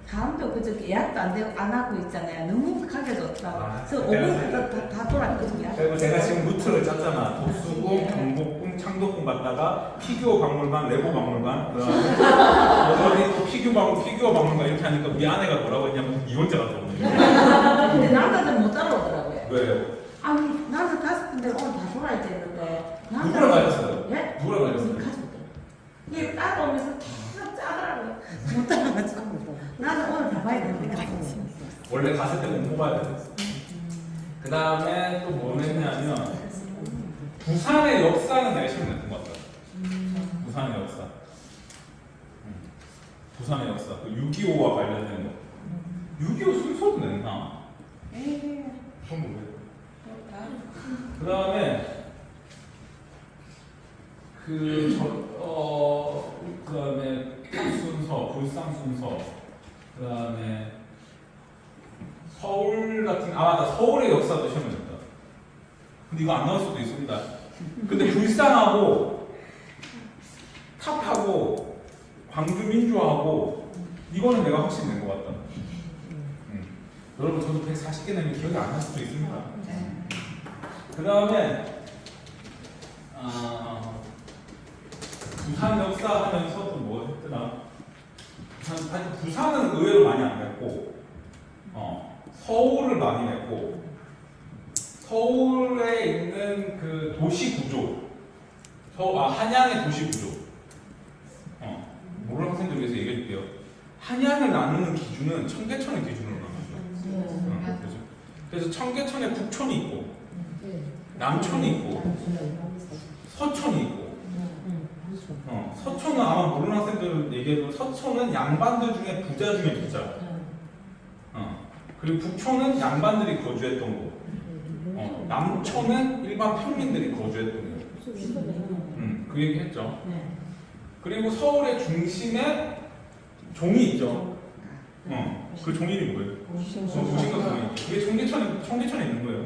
사람도 그저 예약도 안 하고 있잖아요. 너무 가게 좋다. 그래서 내가 5분 다 돌았거든요. 그리고 제가 지금 루트를 짰잖아. 덕수궁, 경복궁, 창덕궁 갔다가 피규어 박물관, 레고 박물관, 그다음에 또 피규어 박물관 이렇게 하니까 우리 아내가 뭐라고 했냐면 이혼자 같다고. 근데 남자들 못 따라오더라고요. 왜요? 아니 나는 5군데 오늘 다 돌아야 되는데 누구랑 가셨어요? 예? 누구랑 가셨어요? 가족들. 이게 따라오면서 계속 짜더라고요. 못 따라가지고 나는 오늘 다 봐야 되는데 원래 갔을 때 못 뽑아야 돼. 그 다음에 또 뭐 했냐면 부산의 역사는 내가 시험 냈던 것 같다. 부산의 역사. 부산의 역사. 그 6.25와 관련된 거. 6.25 순서도 냈나? 그런 거 모르겠어. 그 다음에 그 다음에 순서, 불상 순서, 그 다음에 서울 같은, 맞다, 서울의 역사도 시험에 냈다. 근데 이거 안 나올 수도 있습니다. 근데 불상하고 탑하고 광주 민주하고 이거는 내가 확실히 낸 것 같다. 여러분 저도 140개 내면 기억이 안 날 수도 있습니다. 그 다음에 부산 역사 하면서 또 뭐 했더라? 부산은 의외로 많이 안 냈고, 서울을 많이 냈고, 서울에 있는 그 도시 구조, 한양의 도시 구조. 모르는 학생들 위해서 얘기해 줄게요. 한양을 나누는 기준은 청계천의 기준으로 나누죠. 그래서 청계천에 북촌이 있고, 남촌이 있고, 서촌이 있고, 서촌은 아마 모르는 학생들 얘기해도 서촌은 양반들 중에 부자 중에 부자. 그리고 북촌은 양반들이 거주했던 곳. 남촌은 일반 평민들이 거주했던 곳. 그 얘기 했죠. 그리고 서울의 중심에 종이 있죠. 그 종이 이름이 뭐예요? 무신가 종이. 그게 청계천에 있는 거예요.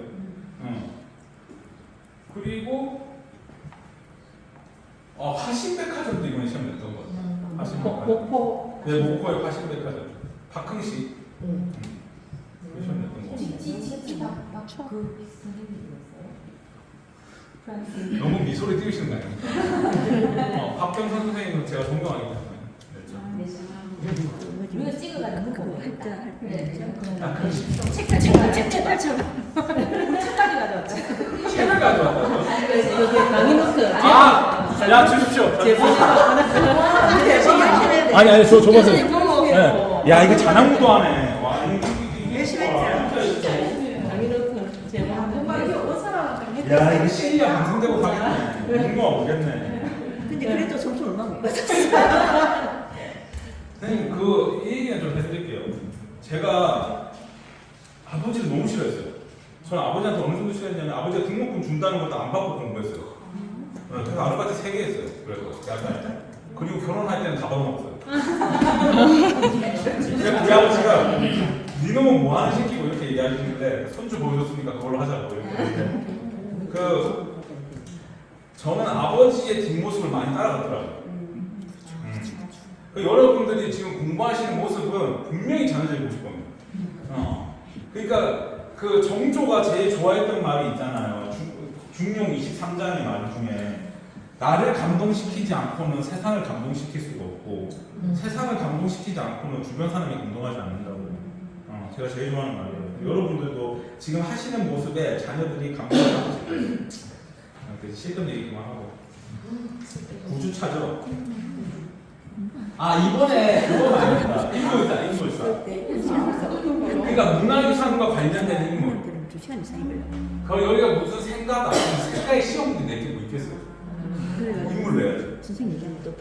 그리고 화신백화점도 이번에 시험 냈던 거 같아요. 화신백화점. 목포. 네, 목포의 화신백화점. 박흥식. 시험 냈던 거. 너무 미소를 띄우시는 거 아닙니까? 박경선 선생님은 제가 존경하기 때문에. 이거 찍어가지고 책갈처럼. 책까지 가져왔죠. 책을 가져왔다고요? 여기 강의노트. 야, 주십시오. 아니, 저 줘보세요. 네. 야, 이거 자랑무도하네. 와, 열심히 했잖아. 강의노트 제보하면. 야, 이거 시리아 방송되고 가겠네. 공부가 오겠네. 근데 그래도 점수 얼마 못 받았어. 선생님, 이 얘기는 좀 해드릴게요. 제가 아버지를 너무 싫어했어요. 저는 아버지한테 어느 정도 싫어했냐면 아버지가 등록금 준다는 것도 안 받고 공부했어요. 그래서 아르바이트 3개 했어요. 그래서 대학할 때. 그리고 결혼할 때는 다 받아먹었어요. 그래서 우리 아버지가 니 놈은 뭐 하는 새끼고 이렇게 얘기하시는데 손주 보여줬으니까 그걸로 하자고 이렇게. 저는 아버지의 뒷모습을 많이 따라갔더라고요. 여러분들이 지금 공부하시는 모습은 분명히 자녀들이 보실 겁니다. 그러니까 그 정조가 제일 좋아했던 말이 있잖아요. 중용 23장의 말 중에 나를 감동시키지 않고는 세상을 감동시킬 수가 없고 세상을 감동시키지 않고는 주변 사람이 감동하지 않는다고. 제가 제일 좋아하는 말이에요. 여러분들도 지금 하시는 모습에 자녀들이 감동하고 싶어요. 실컷 얘기 그만하고 구주차죠. 이번에 그건 아닙니다. 인물사. 그러니까 문화유산과 관련된 인물. 거의 여기가 무슨 생가다. 생가의 시험도 내게 뭐 있겠어요. 인물 내야죠.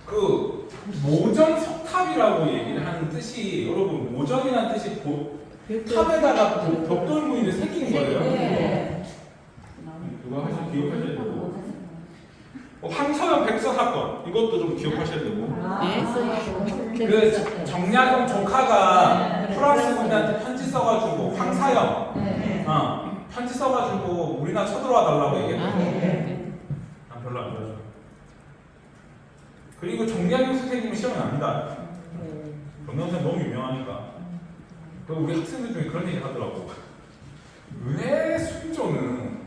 그 모전 석탑이라고 얘기를 하는 뜻이 여러분 모전이라는 뜻이 탑에다가 벽돌무늬를 새긴 거예요. 그거 기억하셔야 되고. 황서영 백서 사건 이것도 좀 기억하셔야 되고. 그 정약용 조카가 프랑스 군대한테 편지 써가지고 황사영 편지 써가지고 우리나라 쳐들어와 달라고 얘기했는데 난 별로 안 좋아져. 그리고 정약용 선생님은 시험이 납니다. 정약용 선생님 너무 유명하니까. 그리고 우리 학생들 중에 그런 얘기 하더라고. 왜 순조는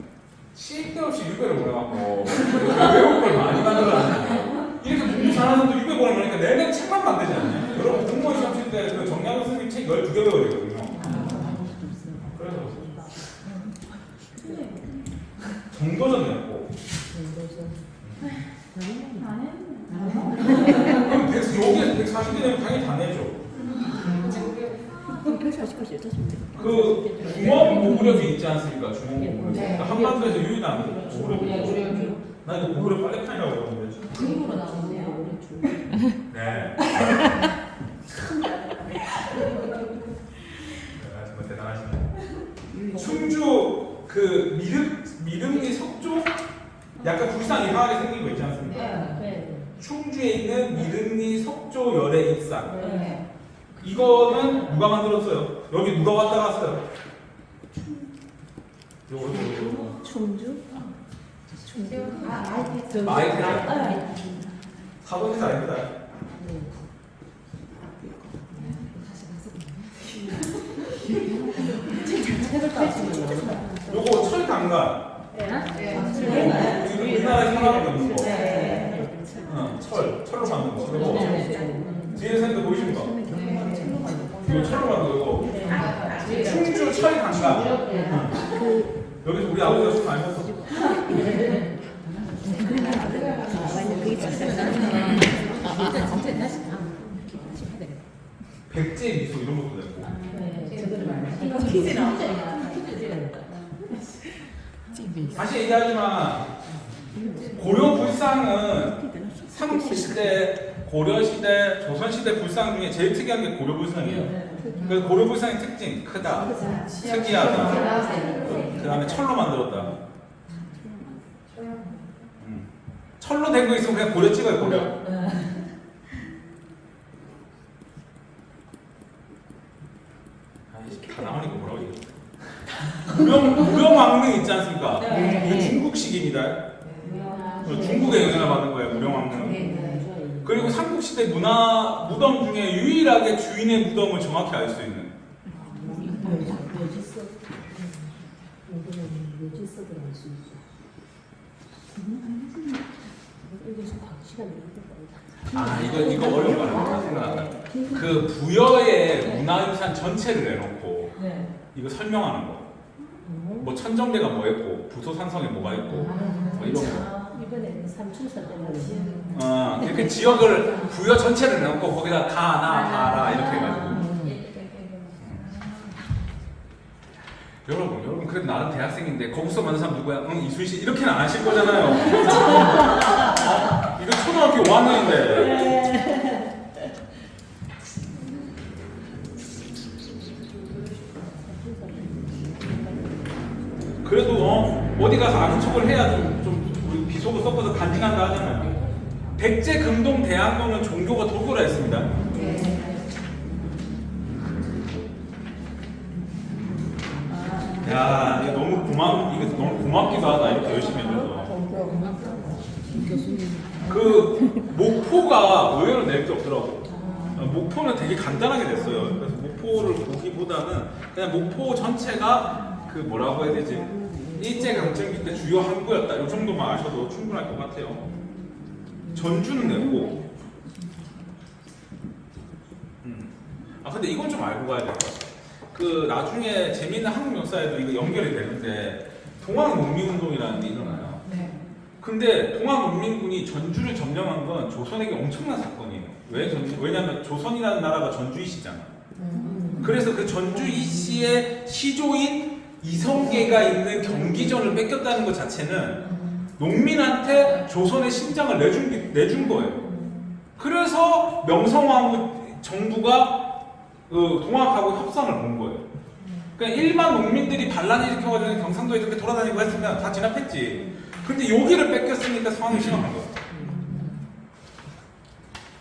쓸데없이 유배를 보내갖고 외울 걸 많이 만들어놨냐. 이렇게 공부 잘하는 사람도 유배 보내니까 내내 책만 만들지 않냐. 여러분 공무원 시험 칠 때 그 정약용 선생님 책 12개 외워야 되거든요. 그래서 정도전 냈고 그럼 여기에서 140개 되면 당연히 다 내죠. 그 중원 고구려비 있지 않습니까? 중원 고구려비. 한반도에서 유일한 고구려비. 나 이거 고구려 빨래판이라고 그러는데. 중국으로 나오네요. 네. 정말 대단하시네. 충주 그 미륵리 석조 약간 불상 이상하게 생긴 거 있지 않습니까? 충주에 있는 미륵리 석조 열애 입상. 이거는 누가 만들었어요? 여기 누가 왔다 갔어요? 충주? 마이크다. 사도기사 아닙니다. 요거 철강간. 우리나라에 사람이 없는 거. 철로 만든 거. 그리고 뒤에 샌드 보이시는 거? 이거 철로 만든 거. 충주 철강간. 여기서 우리 아버지가 술 많이 먹었어. 백제 미소 이런 것도 냈고. 다시 얘기하지만 고려 불상은 삼국시대, 고려시대, 조선시대 불상 중에 제일 특이한 게 고려 불상이에요. 그 고려 불상의 특징, 크다, 특이하다, 그 다음에 철로 만들었다. 철로 된 거 있으면 그냥 고려 찍어요, 고려. 다 나오니까 뭐라고 얘기해. 무령왕릉 있지 않습니까? 이거 중국식입니다. 중국의 영향을 받은 거예요, 무령왕릉. 그리고 삼국시대 무덤 중에 유일하게 주인의 무덤을 정확히 알 수 있는. 이거 어려운 거 아닙니까? 생각나요. 그 부여의 문화유산 전체를 내놓고 이거 설명하는 거. 뭐 천정대가 뭐 했고 부소산성에 뭐가 있고 뭐 이런 거. 이번에는 삼춘사 때문에. 이렇게 지역을 부여 전체를 내놓고 거기다 가나 가라 이렇게 해가지고. 여러분 그래도 나는 대학생인데 거기서 만난 사람 누구야? 이순신 이렇게는 안 하실 거잖아요. 이거 초등학교 5학년인데. 그래도 어디 가서 아는 척을 해야 좀 비속어 섞어서 간지난다 하잖아요. 백제, 금동, 대항동은 종교가 도교라 했습니다. 야, 이게 너무 이게 너무 고맙기도 하다. 이렇게 열심히 해줘서. 교수님. 그 목포가 의외로 낼 게 없더라고. 목포는 되게 간단하게 됐어요. 그래서 목포를 보기보다는 그냥 목포 전체가 그 뭐라고 해야 되지? 일제 강점기 때 주요 항구였다. 이 정도만 아셔도 충분할 것 같아요. 전주는 냈고. 아 근데 이건 좀 알고 가야 될 것 같아요. 그 나중에 재미있는 한국 역사에도 이거 연결이 되는데 동학농민운동이라는 게 일어나요. 네. 근데 동학농민군이 전주를 점령한 건 조선에게 엄청난 사건이에요. 왜냐면 조선이라는 나라가 전주 이씨잖아. 그래서 그 전주 이씨의 시조인 이성계가 있는 경기전을 뺏겼다는 것 자체는 농민한테 조선의 심장을 내준 거예요. 그래서 명성황후 정부가 동학하고 협상을 본 거예요. 그러니까 일반 농민들이 반란을 일으켜가지고 경상도에 이렇게 돌아다니고 했으면 다 진압했지. 근데 여기를 뺏겼으니까 상황이 심각한 거예요.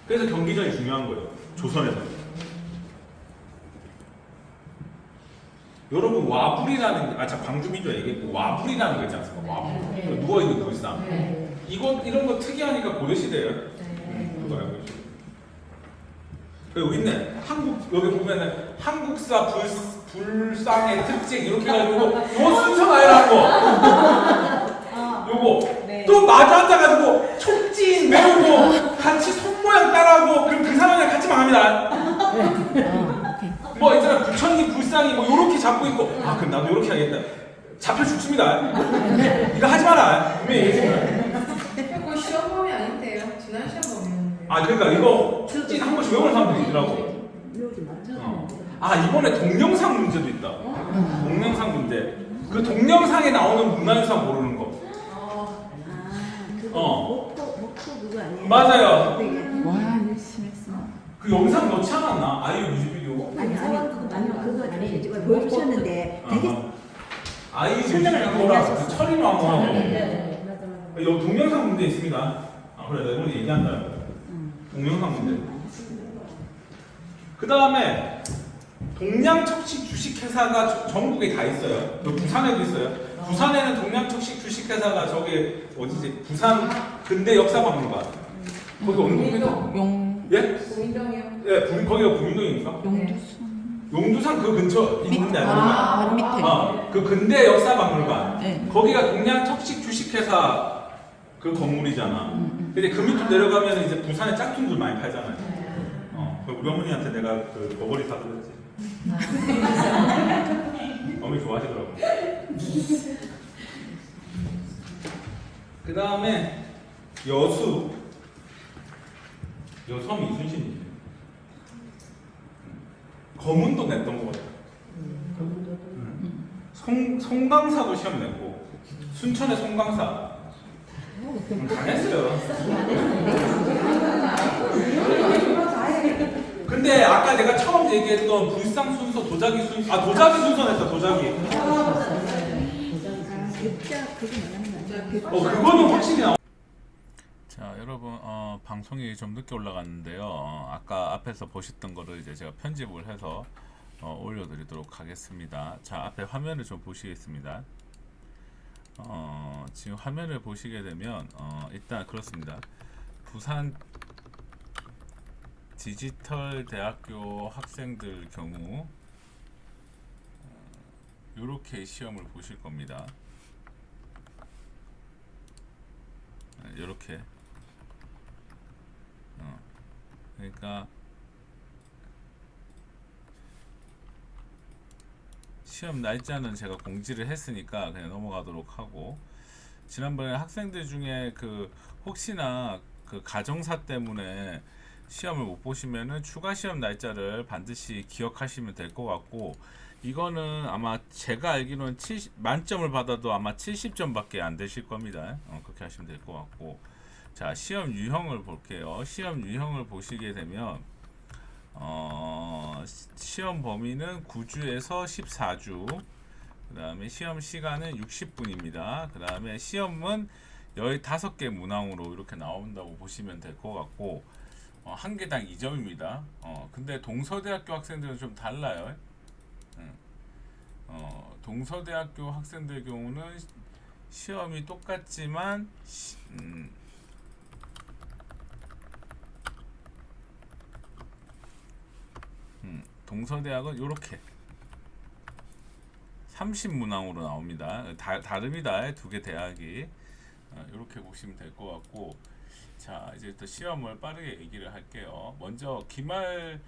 그래서 경기전이 중요한 거예요. 조선에서. 여러분 와불이라는 자 광주 민주화 얘기했고 와불이라는 거 있지 않습니까? 와불. 누워있는 불상. 이런 거 특이하니까 고려 시대예요. 그거 알고 계시죠? 그리고 있네. 여기 보면은 한국사 불상의 특징 이렇게 해가지고 요거 순서 나열한 거. 요거 또 마주 앉아가지고 촉진 외우고 같이 손 모양 따라하고 그 상황에 같이 망합니다. 뭐 있잖아 부처님 불상이 뭐 요렇게 잡고 있고 그럼 나도 요렇게 하겠다. 잡혀 죽습니다. 이거 하지 마라. 분명히 얘기했습니다. 그거 시험 범위 아닌데요? 지난 시험 범위였는데. 그러니까 이거 촉진 한 번씩 외우는 사람들이 있더라고. 이번에 동영상 문제도 있다. 동영상 문제. 그 동영상에 나오는 문화유산 모르는 거. 목포 그거 아니에요? 맞아요. 와 열심히 했어. 그 영상 넣지 않았나? 아이유 뮤직비디오. 아니요 그거 보여주셨는데 되게 아이유 뮤직비디오랑 그 철인왕하고 여기 동영상 문제 있습니다. 그래 내가 오늘 얘기한다. 동영상 문제. 그 다음에 동양척식 주식회사가 전국에 다 있어요. 부산에도 있어요. 부산에는 동양척식 주식회사가 저기 어디지? 부산 근대 역사박물관. 거기 원동이죠? 예? 고민정이요? 예, 거기가 구민동입니까? 용두산 그 근처 있는데 바로 밑에. 그 근대 역사박물관. 네. 거기가 동양척식 주식회사 그 건물이잖아. 근데 그 밑으로 내려가면 이제 부산에 짝퉁들 많이 팔잖아요. 우리 어머니한테 내가 그 버버리 사드렸지. 어머니 좋아하시더라고. 그 다음에 여수. 여섬 이순신이지. 검은도 냈던 거 같아. 송강사도 시험 냈고 순천의 송강사. 당했어요. 근데 아까 내가 처음 얘기했던 불상 순서, 도자기 순서, 도자기 순서 냈다, 도자기. 그거는 확실히 나와. 자, 여러분, 방송이 좀 늦게 올라갔는데요. 아까 앞에서 보셨던 거를 이제 제가 편집을 해서 올려드리도록 하겠습니다. 자, 앞에 화면을 좀 보시겠습니다. 지금 화면을 보시게 되면 일단 그렇습니다. 부산 디지털 대학교 학생들 경우 이렇게 시험을 보실 겁니다. 이렇게 그러니까 시험 날짜는 제가 공지를 했으니까 그냥 넘어가도록 하고, 지난번에 학생들 중에 그 혹시나 그 가정사 때문에 시험을 못 보시면은 추가 시험 날짜를 반드시 기억하시면 될 것 같고, 이거는 아마 제가 알기로는 만점을 받아도 아마 70점밖에 안 되실 겁니다. 그렇게 하시면 될 것 같고, 자, 시험 유형을 볼게요. 시험 유형을 보시게 되면 시험 범위는 9주에서 14주, 그 다음에 시험 시간은 60분입니다. 그 다음에 시험은 15개 문항으로 이렇게 나온다고 보시면 될 것 같고, 한 개당 2점입니다. 근데 동서대학교 학생들은 좀 달라요. 동서대학교 학생들 경우는 시험이 똑같지만 동서대학은 요렇게 30문항으로 나옵니다. 다릅니다. 두 개 대학이. 이렇게 보시면 될 것 같고, 자 이제 또 시험을 빠르게 얘기를 할게요. 먼저 기말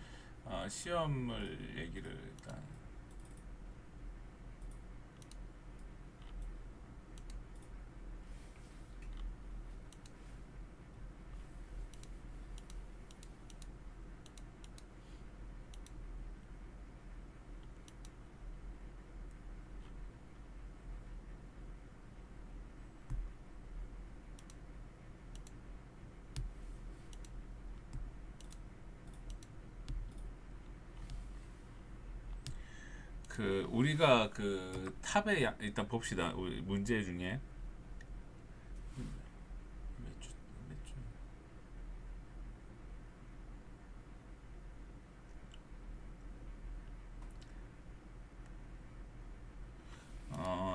시험을 얘기를 일단 우리가 탑에 일단 봅시다. 우리 문제 중에 몇 주?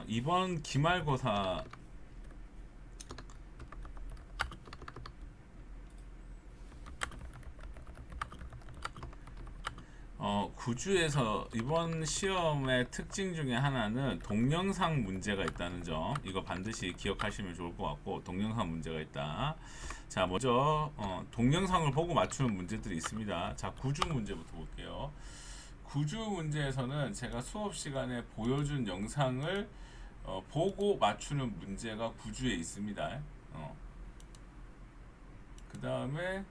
이번 기말고사 구주에서 이번 시험의 특징 중에 하나는 동영상 문제가 있다는 점, 이거 반드시 기억하시면 좋을 것 같고, 동영상 문제가 있다. 자, 먼저 동영상을 보고 맞추는 문제들이 있습니다. 자, 구주 문제부터 볼게요. 구주 문제에서는 제가 수업 시간에 보여준 영상을 보고 맞추는 문제가 구주에 있습니다. 그 다음에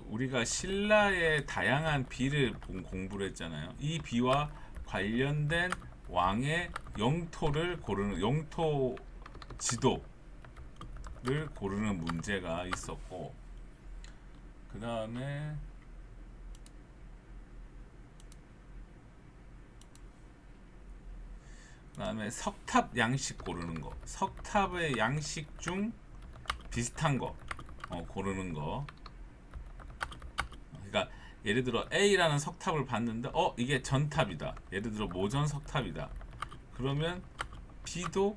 우리가 신라의 다양한 비를 공부를 했잖아요. 이 비와 관련된 왕의 영토를 고르는, 영토 지도를 고르는 문제가 있었고, 그 다음에 석탑 양식 고르는 거, 석탑의 양식 중 비슷한 거 고르는 거. 그러니까 예를 들어 A라는 석탑을 봤는데 이게 전탑이다. 예를 들어 모전 석탑이다. 그러면 B도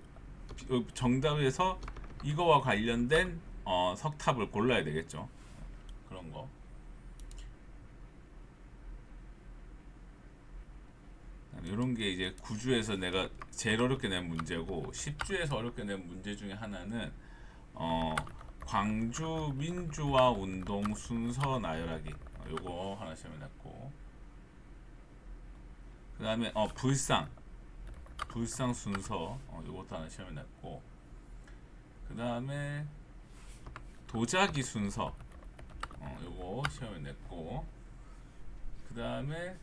정답에서 이거와 관련된 석탑을 골라야 되겠죠. 그런 거. 이런 게 이제 9주에서 내가 제일 어렵게 낸 문제고, 10주에서 어렵게 낸 문제 중에 하나는 광주 민주화 운동 순서 나열하기. 요거 하나 시험에 냈고, 그 다음에 불상 순서 요것도 하나 시험에 냈고, 그 다음에 도자기 순서 요거 시험에 냈고, 그 다음에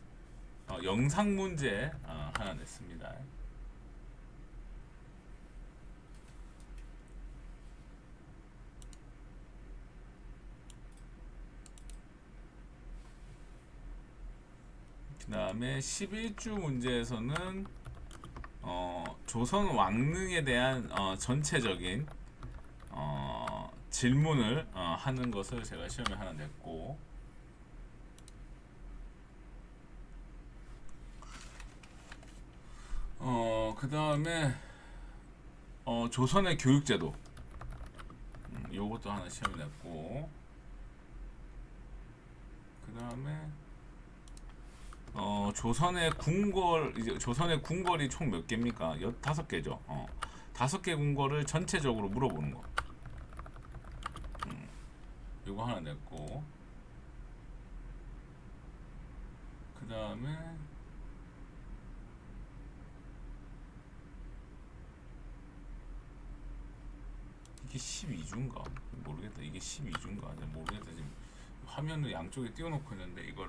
영상 문제 하나 냈습니다. 그 다음에 11주 문제에서는 조선 왕릉에 대한 전체적인 질문을 하는 것을 제가 시험에 하나 냈고, 그 다음에 조선의 교육제도 요것도 하나 시험에 냈고, 그 다음에 조선의 궁궐이 총 몇 개입니까? 5개죠. 5개 궁궐을 전체적으로 물어보는 거. 요거 하나 냈고, 그 다음에 이게 12주인가? 모르겠다. 이게 12주인가? 모르겠다. 지금 화면을 양쪽에 띄워놓고 있는데 이거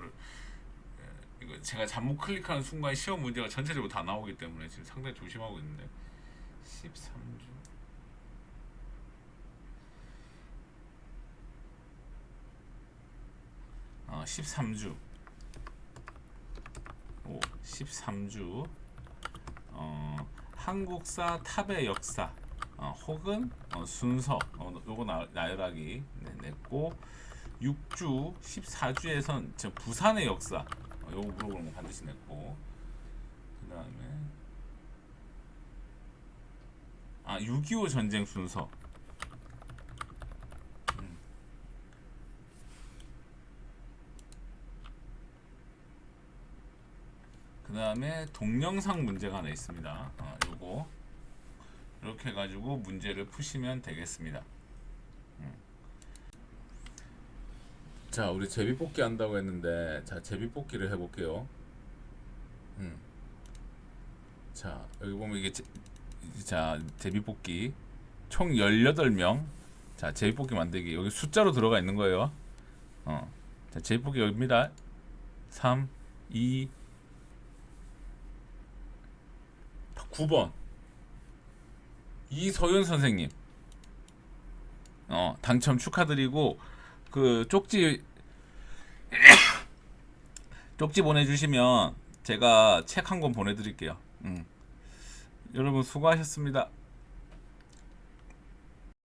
제가 잘못 클릭하는 순간 시험 문제가 전체적으로 다 나오기 때문에 지금 상당히 조심하고 있는데, 13주 13주 13주 한국사 탑의 역사 혹은 순서 요거 나열하기 냈고, 6주 14주에선 저 부산의 역사 요거 물어보는 거 반드시 냈고, 그 다음에 6.25 전쟁 순서. 그 다음에 동영상 문제가 하나 있습니다. 요거 이렇게 해가지고 문제를 푸시면 되겠습니다. 자, 우리 제비뽑기 한다고 했는데, 자, 제비뽑기를 해볼게요. 자, 여기 보면 이게 자, 제비뽑기 총 18명. 자, 제비뽑기 만들기. 여기 숫자로 들어가 있는 거예요. 자, 제비뽑기 여기입니다. 3, 2, 9번 이서윤 선생님 당첨 축하드리고, 그 쪽지 보내주시면 제가 책 한 권 보내드릴게요. 여러분 수고하셨습니다.